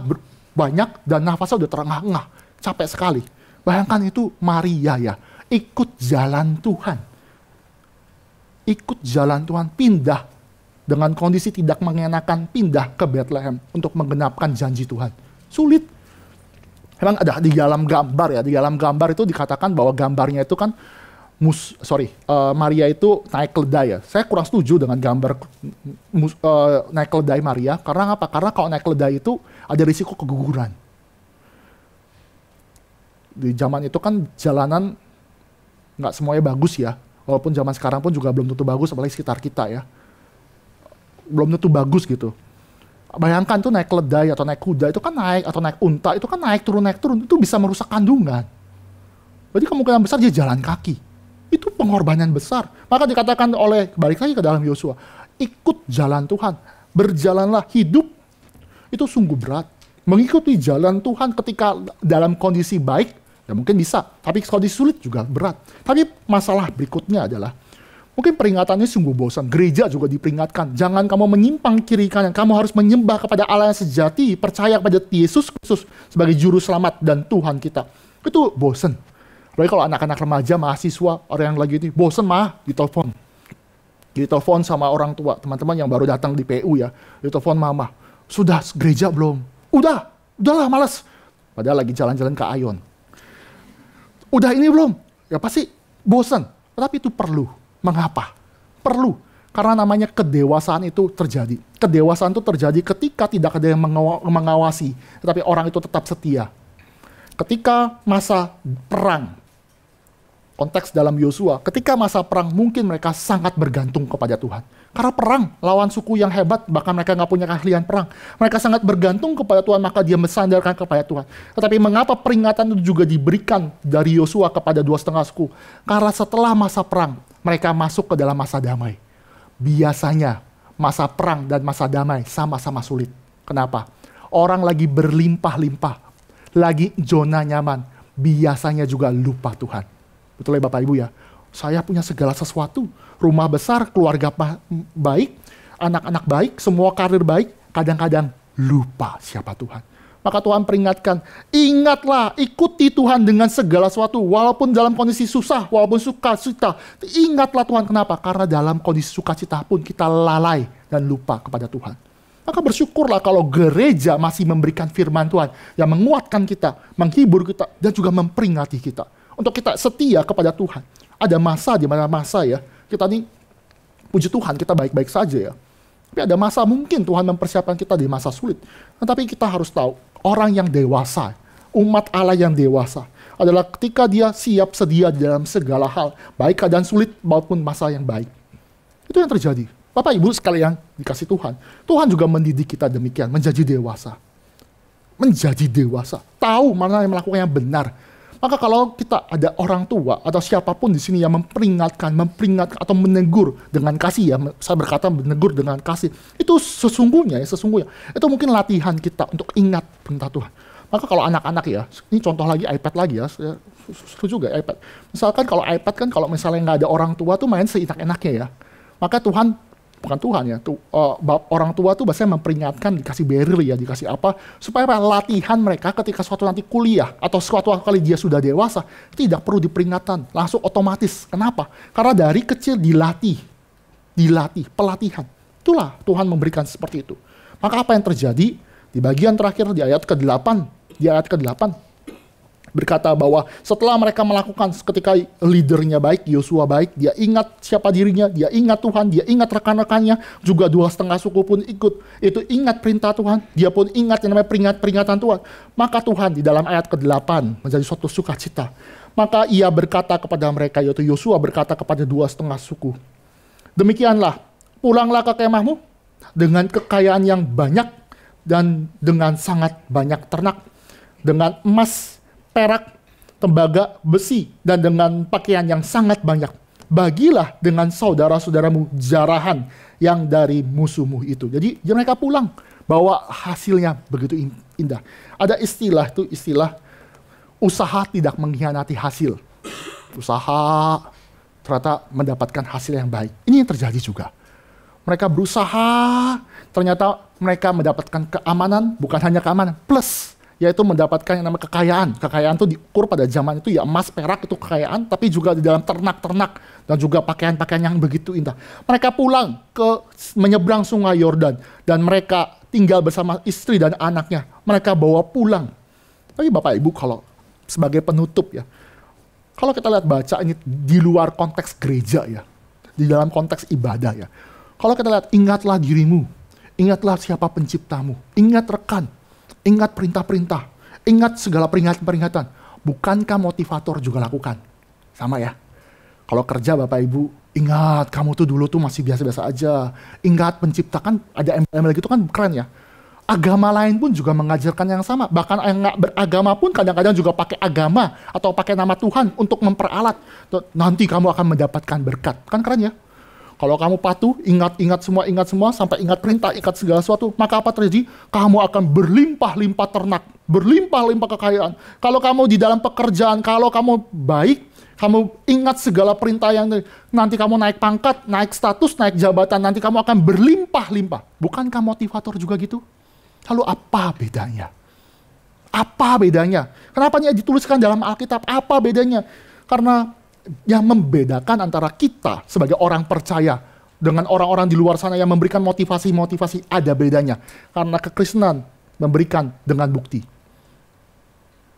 banyak dan nafasnya udah terengah-engah, capek sekali. Bayangkan itu Maria ya, ikut jalan Tuhan. Ikut jalan Tuhan, pindah dengan kondisi tidak mengenakan, pindah ke Bethlehem untuk menggenapkan janji Tuhan. Sulit. Memang ada di dalam gambar ya, di dalam gambar itu dikatakan bahwa gambarnya itu kan Maria itu naik keledai ya. Saya kurang setuju dengan gambar naik keledai Maria. Karena apa? Karena kalau naik keledai itu ada risiko keguguran. Di zaman itu kan jalanan nggak semuanya bagus ya. Walaupun zaman sekarang pun juga belum tentu bagus, apalagi sekitar kita ya. Belum tentu bagus gitu. Bayangkan tuh naik keledai atau naik kuda itu kan naik, atau naik unta itu kan naik turun, itu bisa merusak kandungan. Jadi kemungkinan besar dia jalan kaki. Itu pengorbanan besar. Maka dikatakan balik lagi ke dalam Yosua, ikut jalan Tuhan, berjalanlah, hidup itu sungguh berat. Mengikuti jalan Tuhan ketika dalam kondisi baik, ya mungkin bisa. Tapi kondisi sulit juga berat. Tapi masalah berikutnya adalah, mungkin peringatannya sungguh bosan. Gereja juga diperingatkan, jangan kamu menyimpang kiri kanan. Kamu harus menyembah kepada Allah yang sejati, percaya kepada Yesus Kristus sebagai juru selamat dan Tuhan kita. Itu bosan. Apalagi kalau anak-anak remaja, mahasiswa, orang yang lagi ini, bosan mah, ditelepon sama orang tua, teman-teman yang baru datang di PU ya, ditelepon mama, sudah gereja belum? Udahlah malas. Padahal lagi jalan-jalan ke Ayon. Udah ini belum? Ya pasti bosan. Tapi itu perlu. Mengapa? Perlu. Karena namanya kedewasaan itu terjadi. Kedewasaan itu terjadi ketika tidak ada yang mengawasi, tetapi orang itu tetap setia. Ketika masa perang, konteks dalam Yosua, ketika masa perang mungkin mereka sangat bergantung kepada Tuhan. Karena perang, lawan suku yang hebat, bahkan mereka nggak punya keahlian perang. Mereka sangat bergantung kepada Tuhan, maka dia mensandarkan kepada Tuhan. Tetapi mengapa peringatan itu juga diberikan dari Yosua kepada 2,5 suku? Karena setelah masa perang, mereka masuk ke dalam masa damai. Biasanya, masa perang dan masa damai sama-sama sulit. Kenapa? Orang lagi berlimpah-limpah, lagi zona nyaman, biasanya juga lupa Tuhan. Betul ya Bapak Ibu ya? Saya punya segala sesuatu, rumah besar, keluarga baik, anak-anak baik, semua karir baik, kadang-kadang lupa siapa Tuhan. Maka Tuhan peringatkan, ingatlah, ikuti Tuhan dengan segala sesuatu, walaupun dalam kondisi susah, walaupun sukacita. Ingatlah Tuhan, kenapa? Karena dalam kondisi sukacita pun kita lalai dan lupa kepada Tuhan. Maka bersyukurlah kalau gereja masih memberikan firman Tuhan yang menguatkan kita, menghibur kita, dan juga memperingati kita. Untuk kita setia kepada Tuhan. Ada masa di mana masa ya, kita nih, puji Tuhan kita baik-baik saja ya. Tapi ada masa mungkin Tuhan mempersiapkan kita di masa sulit. Tapi kita harus tahu, orang yang dewasa, umat Allah yang dewasa, adalah ketika dia siap sedia di dalam segala hal, baik keadaan sulit maupun masa yang baik. Itu yang terjadi. Bapak Ibu sekalian dikasih Tuhan, Tuhan juga mendidik kita demikian, menjadi dewasa. Menjadi dewasa, tahu mana yang melakukan yang benar. Maka kalau kita ada orang tua atau siapapun di sini yang memperingatkan atau menegur dengan kasih ya, saya berkata menegur dengan kasih, itu sesungguhnya itu mungkin latihan kita untuk ingat perintah Tuhan. Maka kalau anak-anak ya, ini contoh lagi iPad lagi ya, seru juga iPad. Misalkan kalau iPad kan kalau misalnya nggak ada orang tua tuh main seenak-enaknya ya. Maka orang tua tuh biasanya memperingatkan, dikasih barrier ya, dikasih apa, supaya latihan mereka ketika suatu nanti kuliah atau suatu kali dia sudah dewasa, tidak perlu diperingatkan, langsung otomatis. Kenapa? Karena dari kecil dilatih, pelatihan. Itulah Tuhan memberikan seperti itu. Maka apa yang terjadi? Di bagian terakhir di ayat ke-8, berkata bahwa setelah mereka melakukan, ketika leadernya baik, Yosua baik, dia ingat siapa dirinya, dia ingat Tuhan, dia ingat rekan-rekannya, juga 2,5 suku pun ikut, itu ingat perintah Tuhan, dia pun ingat yang namanya peringatan Tuhan. Maka Tuhan di dalam ayat ke-8 menjadi suatu sukacita. Maka ia berkata kepada mereka, yaitu Yosua berkata kepada 2,5 suku, demikianlah, pulanglah ke kemahmu dengan kekayaan yang banyak dan dengan sangat banyak ternak, dengan emas, perak, tembaga, besi, dan dengan pakaian yang sangat banyak. Bagilah dengan saudara-saudaramu jarahan yang dari musuhmu itu. Jadi mereka pulang, bawa hasilnya begitu indah. Ada istilah usaha tidak mengkhianati hasil. Usaha ternyata mendapatkan hasil yang baik. Ini yang terjadi juga. Mereka berusaha, ternyata mereka mendapatkan keamanan, bukan hanya keamanan, plus yaitu mendapatkan yang namanya kekayaan. Kekayaan itu diukur pada zaman itu ya emas, perak itu kekayaan, tapi juga di dalam ternak-ternak dan juga pakaian-pakaian yang begitu indah. Mereka pulang menyeberang sungai Yordan dan mereka tinggal bersama istri dan anaknya. Mereka bawa pulang. Tapi Bapak Ibu kalau sebagai penutup ya, kalau kita lihat baca ini di luar konteks gereja ya, di dalam konteks ibadah ya. Kalau kita lihat, ingatlah dirimu, ingatlah siapa penciptamu, ingat rekan, ingat perintah-perintah, ingat segala peringatan-peringatan. Bukankah motivator juga lakukan? Sama ya. Kalau kerja Bapak Ibu, ingat kamu tuh dulu tuh masih biasa-biasa aja. Ingat penciptakan, ada embel-embel gitu kan keren ya. Agama lain pun juga mengajarkan yang sama. Bahkan yang nggak beragama pun kadang-kadang juga pakai agama atau pakai nama Tuhan untuk memperalat. Nanti kamu akan mendapatkan berkat. Kan keren ya. Kalau kamu patuh, ingat semua, sampai ingat perintah, ingat segala sesuatu, maka apa terjadi? Kamu akan berlimpah-limpah ternak, berlimpah-limpah kekayaan. Kalau kamu di dalam pekerjaan, kalau kamu baik, kamu ingat segala perintah yang nanti kamu naik pangkat, naik status, naik jabatan, nanti kamu akan berlimpah-limpah. Bukankah motivator juga gitu? Lalu apa bedanya? Apa bedanya? Kenapa ini dituliskan dalam Alkitab? Apa bedanya? Karena yang membedakan antara kita sebagai orang percaya dengan orang-orang di luar sana yang memberikan motivasi-motivasi ada bedanya. Karena kekristenan memberikan dengan bukti.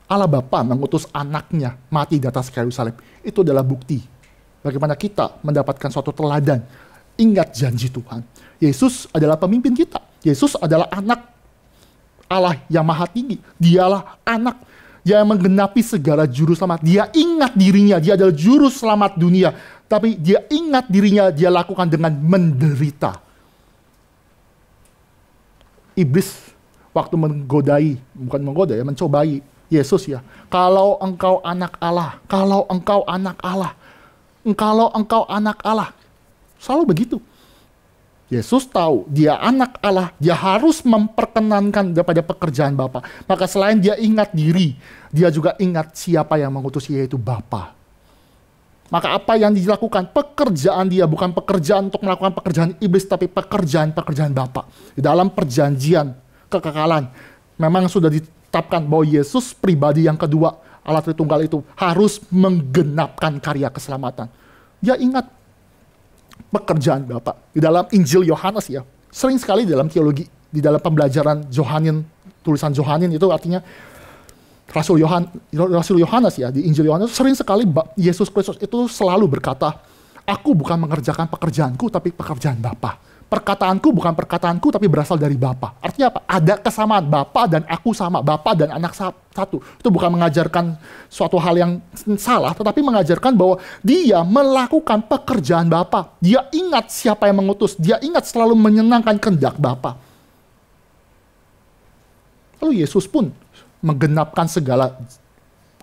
Allah Bapa mengutus anaknya mati di atas kayu salib. Itu adalah bukti bagaimana kita mendapatkan suatu teladan. Ingat janji Tuhan. Yesus adalah pemimpin kita. Yesus adalah anak Allah yang maha tinggi. Dialah anak yang menggenapi segala juru selamat. Dia ingat dirinya, dia adalah juru selamat dunia. Tapi dia ingat dirinya, dia lakukan dengan menderita. Iblis waktu mencobai Yesus ya. Kalau engkau anak Allah, kalau engkau anak Allah, kalau engkau anak Allah. Selalu begitu. Yesus tahu dia anak Allah, dia harus memperkenankan daripada pekerjaan Bapa. Maka selain dia ingat diri, dia juga ingat siapa yang mengutus, yaitu Bapa. Maka apa yang dilakukan? Pekerjaan dia bukan pekerjaan untuk melakukan pekerjaan iblis, tapi pekerjaan Bapa. Di dalam perjanjian kekekalan, memang sudah ditetapkan bahwa Yesus pribadi yang kedua, Allah Tritunggal itu, harus menggenapkan karya keselamatan. Dia ingat pekerjaan Bapa. Di dalam Injil Yohanes ya, sering sekali dalam teologi, di dalam pembelajaran Johanin, tulisan Johanin itu artinya Rasul Yohanes ya, di Injil Yohanes sering sekali Yesus Kristus itu selalu berkata, aku bukan mengerjakan pekerjaanku, tapi pekerjaan Bapa. Perkataanku bukan perkataanku, tapi berasal dari Bapa. Artinya apa? Ada kesamaan, Bapa dan aku sama, Bapa dan anak satu. Itu bukan mengajarkan suatu hal yang salah, tetapi mengajarkan bahwa dia melakukan pekerjaan Bapa. Dia ingat siapa yang mengutus, dia ingat selalu menyenangkan kehendak Bapa. Lalu Yesus pun menggenapkan segala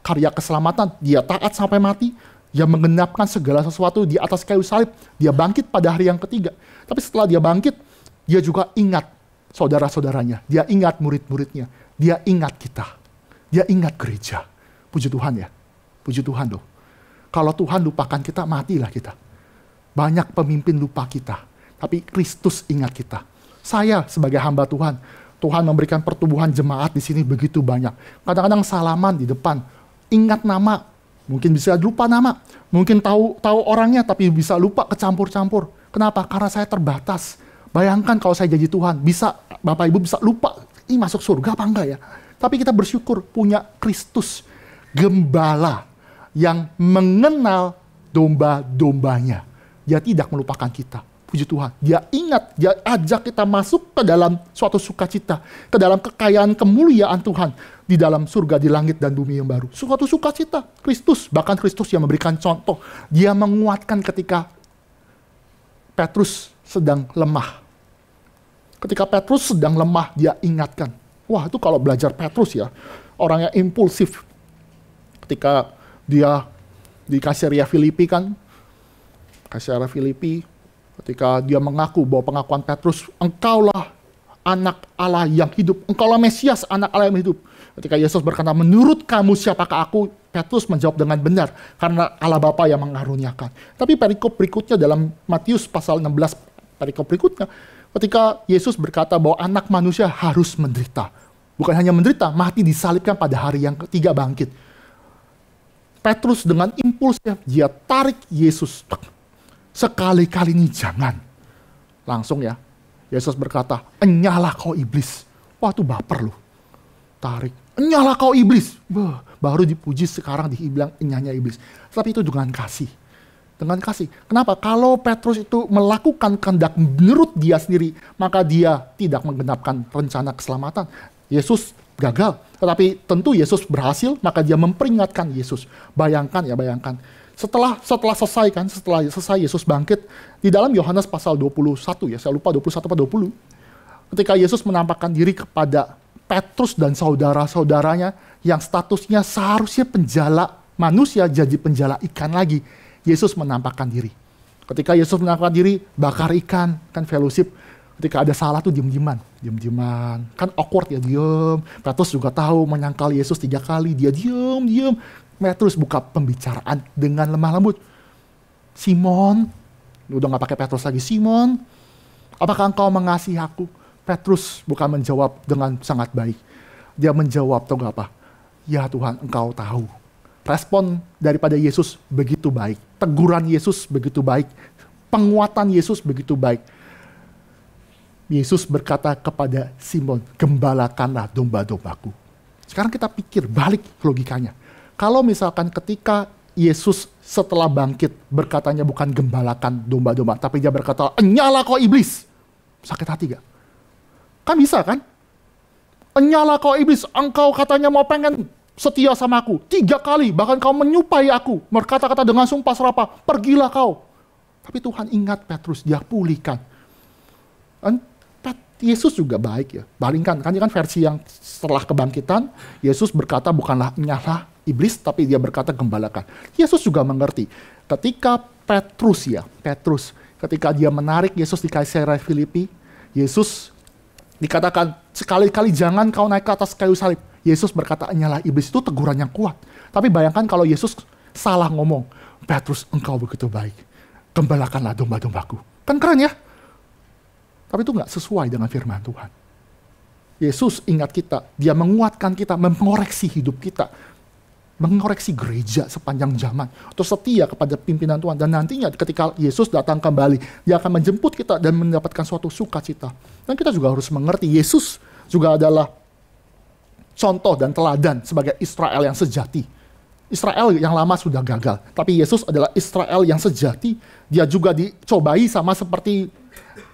karya keselamatan. Dia taat sampai mati, dia menggenapkan segala sesuatu di atas kayu salib. Dia bangkit pada hari yang ketiga. Tapi setelah dia bangkit, dia juga ingat saudara-saudaranya. Dia ingat murid-muridnya. Dia ingat kita. Dia ingat gereja. Puji Tuhan ya. Puji Tuhan loh. Kalau Tuhan lupakan kita, matilah kita. Banyak pemimpin lupa kita. Tapi Kristus ingat kita. Saya sebagai hamba Tuhan, Tuhan memberikan pertumbuhan jemaat di sini begitu banyak. Kadang-kadang salaman di depan. Ingat nama. Mungkin bisa lupa nama. Mungkin tahu orangnya, tapi bisa lupa, kecampur-campur. Kenapa? Karena saya terbatas. Bayangkan kalau saya jadi Tuhan, bisa Bapak Ibu bisa lupa, ini masuk surga apa enggak ya? Tapi kita bersyukur punya Kristus, gembala yang mengenal domba-dombanya. Dia tidak melupakan kita. Puji Tuhan. Dia ingat, dia ajak kita masuk ke dalam suatu sukacita, ke dalam kekayaan kemuliaan Tuhan di dalam surga, di langit dan bumi yang baru. Suatu sukacita. Kristus, bahkan Kristus yang memberikan contoh. Dia menguatkan ketika Petrus sedang lemah. Ketika Petrus sedang lemah, dia ingatkan. Wah, itu kalau belajar Petrus ya, orang yang impulsif. Ketika dia di Kaisarea Filipi kan, Kaisarea Filipi, ketika dia mengaku bahwa pengakuan Petrus, engkaulah anak Allah yang hidup, engkaulah Mesias, anak Allah yang hidup. Ketika Yesus berkata, menurut kamu siapakah aku? Petrus menjawab dengan benar, karena Allah Bapa yang mengaruniakan. Tapi perikop berikutnya dalam Matius pasal 16, perikop berikutnya, ketika Yesus berkata bahwa anak manusia harus menderita. Bukan hanya menderita, mati disalibkan pada hari yang ketiga bangkit. Petrus dengan impulsnya, dia tarik Yesus. Sekali-kali ini jangan. Langsung ya, Yesus berkata, enyahlah kau iblis. Wah, itu baper loh. Tarik, enyahlah kau iblis. Baru dipuji sekarang dibilang enyahnya iblis. Tapi itu dengan kasih. Dengan kasih. Kenapa? Kalau Petrus itu melakukan kehendak menurut dia sendiri, maka dia tidak menggenapkan rencana keselamatan. Yesus gagal. Tetapi tentu Yesus berhasil, maka dia memperingatkan Yesus. Bayangkan ya, bayangkan. Setelah selesai Yesus bangkit, di dalam Yohanes pasal 21 ya, saya lupa 21 atau 20, ketika Yesus menampakkan diri kepada Petrus dan saudara-saudaranya yang statusnya seharusnya penjala manusia jadi penjala ikan lagi, Yesus menampakkan diri. Ketika Yesus menampakkan diri, bakar ikan, kan fellowship. Ketika ada salah tuh diem-dieman. Kan awkward ya, diem. Petrus juga tahu menyangkal Yesus 3 kali, dia diem. Petrus buka pembicaraan dengan lemah lembut. Simon, udah gak pakai Petrus lagi, Simon, apakah engkau mengasihi aku? Petrus bukan menjawab dengan sangat baik. Dia menjawab, tahu gak apa? Ya Tuhan, engkau tahu. Respon daripada Yesus begitu baik. Teguran Yesus begitu baik. Penguatan Yesus begitu baik. Yesus berkata kepada Simon, gembalakanlah domba-dombaku. Sekarang kita pikir balik logikanya. Kalau misalkan ketika Yesus setelah bangkit berkatanya bukan gembalakan domba-domba, tapi dia berkata, enyalah kau iblis. Sakit hati gak? Kan bisa kan? Enyalah kau iblis, engkau katanya mau pengen setia sama aku 3 kali, bahkan kau menyupai aku, berkata-kata dengan sumpah serapah, pergilah kau. Tapi Tuhan ingat Petrus, dia pulihkan. Dan Yesus juga baik ya. Bandingkan, kan ini kan versi yang setelah kebangkitan, Yesus berkata bukanlah enyalah iblis, tapi dia berkata gembalakan. Yesus juga mengerti. Ketika Petrus, ketika dia menarik Yesus di Kaisarea Filipi, Yesus dikatakan sekali-kali jangan kau naik ke atas kayu salib. Yesus berkata enyalah iblis, itu teguran yang kuat. Tapi bayangkan kalau Yesus salah ngomong, Petrus engkau begitu baik, gembalakanlah domba-dombaku. Kan keren ya? Tapi itu gak sesuai dengan firman Tuhan. Yesus ingat kita, dia menguatkan kita, mengoreksi hidup kita, mengoreksi gereja sepanjang zaman, untuk setia kepada pimpinan Tuhan. Dan nantinya ketika Yesus datang kembali, dia akan menjemput kita dan mendapatkan suatu sukacita. Dan kita juga harus mengerti, Yesus juga adalah contoh dan teladan sebagai Israel yang sejati. Israel yang lama sudah gagal, tapi Yesus adalah Israel yang sejati. Dia juga dicobai sama seperti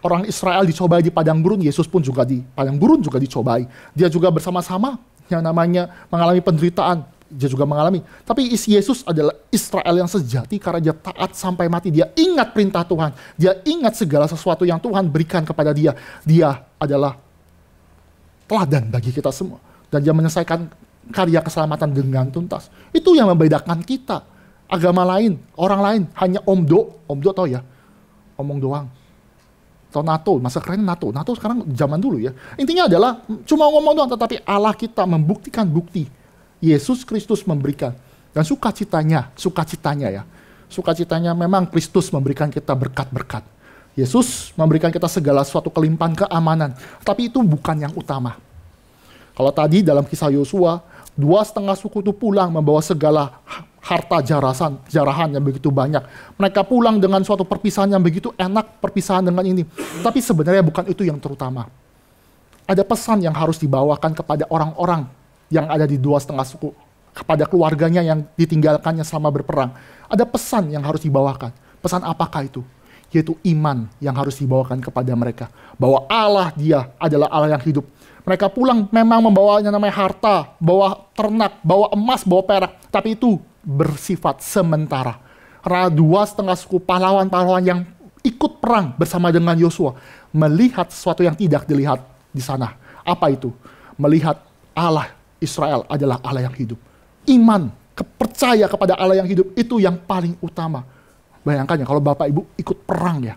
orang Israel dicobai di padang gurun, Yesus pun juga di padang gurun juga dicobai. Dia juga bersama-sama yang namanya mengalami penderitaan, dia juga mengalami. Tapi Yesus adalah Israel yang sejati karena dia taat sampai mati. Dia ingat perintah Tuhan, dia ingat segala sesuatu yang Tuhan berikan kepada dia. Dia adalah teladan bagi kita semua. Dan dia menyelesaikan karya keselamatan dengan tuntas. Itu yang membedakan kita. Agama lain, orang lain, hanya omdo tau ya, omong doang. Atau NATO, masa keren NATO sekarang zaman dulu ya. Intinya adalah cuma ngomong doang, tetapi Allah kita membuktikan bukti. Yesus Kristus memberikan. Dan sukacitanya ya. Sukacitanya memang Kristus memberikan kita berkat-berkat. Yesus memberikan kita segala suatu kelimpahan keamanan. Tapi itu bukan yang utama. Kalau tadi dalam kisah Yosua, 2,5 suku itu pulang membawa segala harta jarahan yang begitu banyak. Mereka pulang dengan suatu perpisahan yang begitu enak, perpisahan dengan ini. Tapi sebenarnya bukan itu yang terutama. Ada pesan yang harus dibawakan kepada orang-orang yang ada di 2,5 suku, kepada keluarganya yang ditinggalkannya selama berperang. Ada pesan yang harus dibawakan. Pesan apakah itu? Yaitu iman yang harus dibawakan kepada mereka. Bahwa Allah dia adalah Allah yang hidup. Mereka pulang memang membawa yang namanya harta, bawa ternak, bawa emas, bawa perak. Tapi itu bersifat sementara. Karena 2,5 suku pahlawan-pahlawan yang ikut perang bersama dengan Yosua melihat sesuatu yang tidak dilihat di sana. Apa itu? Melihat Allah Israel adalah Allah yang hidup. Iman, kepercaya kepada Allah yang hidup, itu yang paling utama. Bayangkan ya, kalau Bapak Ibu ikut perang ya.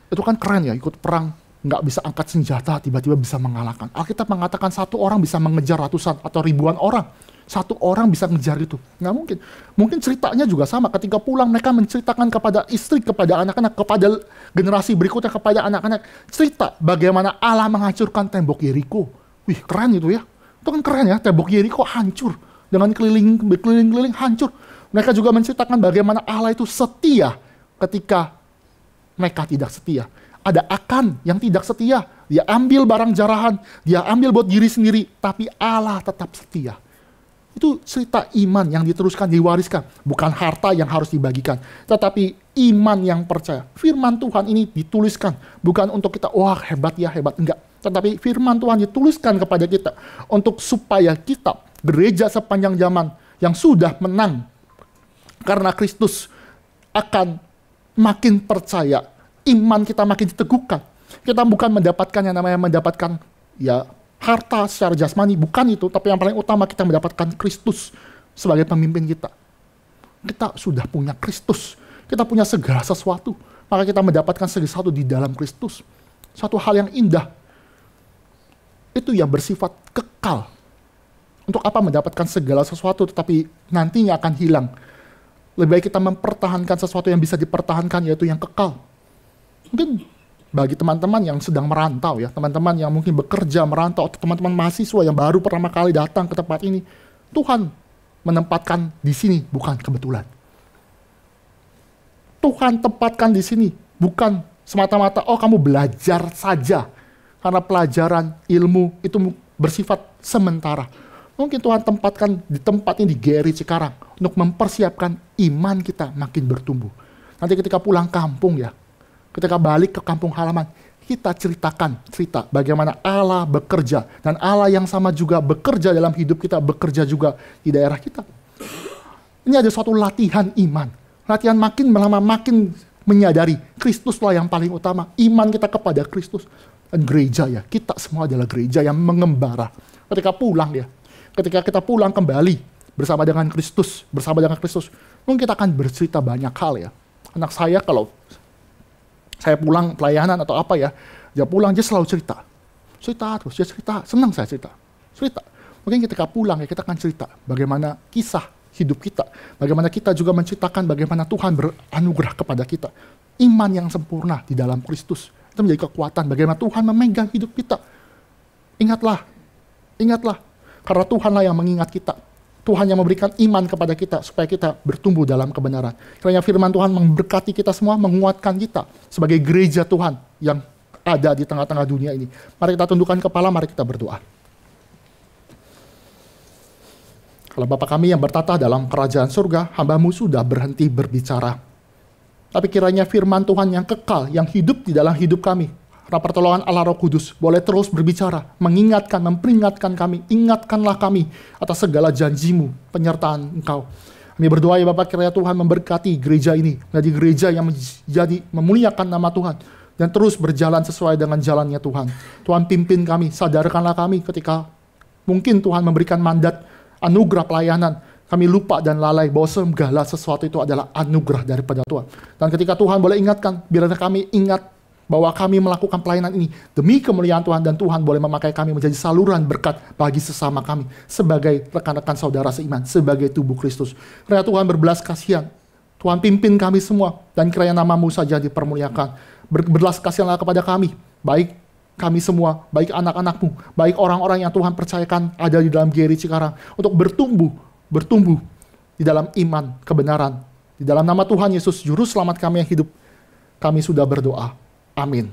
Itu kan keren ya, ikut perang. Nggak bisa angkat senjata, tiba-tiba bisa mengalahkan. Alkitab mengatakan 1 orang bisa mengejar ratusan atau ribuan orang. 1 orang bisa ngejar itu. Nggak mungkin. Mungkin ceritanya juga sama. Ketika pulang mereka menceritakan kepada istri, kepada anak-anak, kepada generasi berikutnya, kepada anak-anak. Cerita bagaimana Allah menghancurkan tembok Yeriko. Wih, keren itu ya. Itu kan keren ya, tembok Yeriko hancur. Dengan keliling-keliling hancur. Mereka juga menceritakan bagaimana Allah itu setia ketika mereka tidak setia. Ada Akan yang tidak setia. Dia ambil barang jarahan, dia ambil buat diri sendiri, tapi Allah tetap setia. Itu cerita iman yang diteruskan, diwariskan. Bukan harta yang harus dibagikan, tetapi iman yang percaya. Firman Tuhan ini dituliskan, bukan untuk kita, wah hebat ya, hebat. Enggak. Tetapi firman Tuhan dituliskan kepada kita, untuk supaya kita, gereja sepanjang zaman, yang sudah menang, karena Kristus akan makin percaya, iman kita makin diteguhkan. Kita bukan mendapatkan yang namanya mendapatkan ya harta secara jasmani, bukan itu. Tapi yang paling utama kita mendapatkan Kristus sebagai pemimpin kita. Kita sudah punya Kristus. Kita punya segala sesuatu, maka kita mendapatkan segala sesuatu di dalam Kristus. Suatu hal yang indah. Itu yang bersifat kekal. Untuk apa mendapatkan segala sesuatu tetapi nantinya akan hilang? Lebih baik kita mempertahankan sesuatu yang bisa dipertahankan, yaitu yang kekal. Mungkin bagi teman-teman yang sedang merantau ya, teman-teman yang mungkin bekerja merantau, atau teman-teman mahasiswa yang baru pertama kali datang ke tempat ini, Tuhan menempatkan di sini bukan kebetulan. Tuhan tempatkan di sini bukan semata-mata, oh kamu belajar saja. Karena pelajaran, ilmu itu bersifat sementara. Mungkin Tuhan tempatkan di tempat ini di GRI Cikarang untuk mempersiapkan iman kita makin bertumbuh. Nanti ketika pulang kampung ya, ketika balik ke kampung halaman, kita cerita bagaimana Allah bekerja. Dan Allah yang sama juga bekerja dalam hidup kita, bekerja juga di daerah kita. Ini ada suatu latihan iman. Latihan makin lama makin menyadari Kristuslah yang paling utama. Iman kita kepada Kristus. Dan gereja ya, kita semua adalah gereja yang mengembara. Ketika pulang ya, ketika kita pulang kembali bersama dengan Kristus, mungkin kita akan bercerita banyak hal ya. Anak saya kalau saya pulang pelayanan atau apa ya, dia pulang dia selalu cerita terus, dia cerita, senang saya cerita. Mungkin ketika pulang ya kita akan cerita bagaimana kisah hidup kita, bagaimana kita juga menceritakan bagaimana Tuhan beranugerah kepada kita. Iman yang sempurna di dalam Kristus, itu menjadi kekuatan bagaimana Tuhan memegang hidup kita. Ingatlah, karena Tuhanlah yang mengingat kita. Tuhan yang memberikan iman kepada kita supaya kita bertumbuh dalam kebenaran. Kiranya firman Tuhan memberkati kita semua, menguatkan kita sebagai gereja Tuhan yang ada di tengah-tengah dunia ini. Mari kita tundukkan kepala, mari kita berdoa. Kalau Bapa kami yang bertata dalam kerajaan surga, hamba-Mu sudah berhenti berbicara. Tapi kiranya firman Tuhan yang kekal, yang hidup di dalam hidup kami, pertolongan Allah Roh Kudus boleh terus berbicara, mengingatkan, memperingatkan kami, ingatkanlah kami atas segala janji-Mu, penyertaan Engkau. Kami berdoa ya Bapak, kiranya Tuhan memberkati gereja ini, menjadi gereja yang menjadi memuliakan nama Tuhan, dan terus berjalan sesuai dengan jalannya Tuhan. Tuhan pimpin kami, sadarkanlah kami ketika mungkin Tuhan memberikan mandat, anugerah pelayanan, kami lupa dan lalai bahwa segala sesuatu itu adalah anugerah daripada Tuhan. Dan ketika Tuhan boleh ingatkan, biarlah kami ingat bahwa kami melakukan pelayanan ini demi kemuliaan Tuhan, dan Tuhan boleh memakai kami menjadi saluran berkat bagi sesama kami sebagai rekan-rekan saudara seiman, sebagai tubuh Kristus. Kiranya Tuhan berbelas kasihan, Tuhan pimpin kami semua, dan kiranya nama-Mu saja dipermuliakan. Berbelas kasihanlah kepada kami, baik kami semua, baik anak-anak-Mu, baik orang-orang yang Tuhan percayakan ada di dalam GRI Cikarang, untuk bertumbuh di dalam iman, kebenaran. Di dalam nama Tuhan Yesus, Juru Selamat kami yang hidup, kami sudah berdoa. Amin.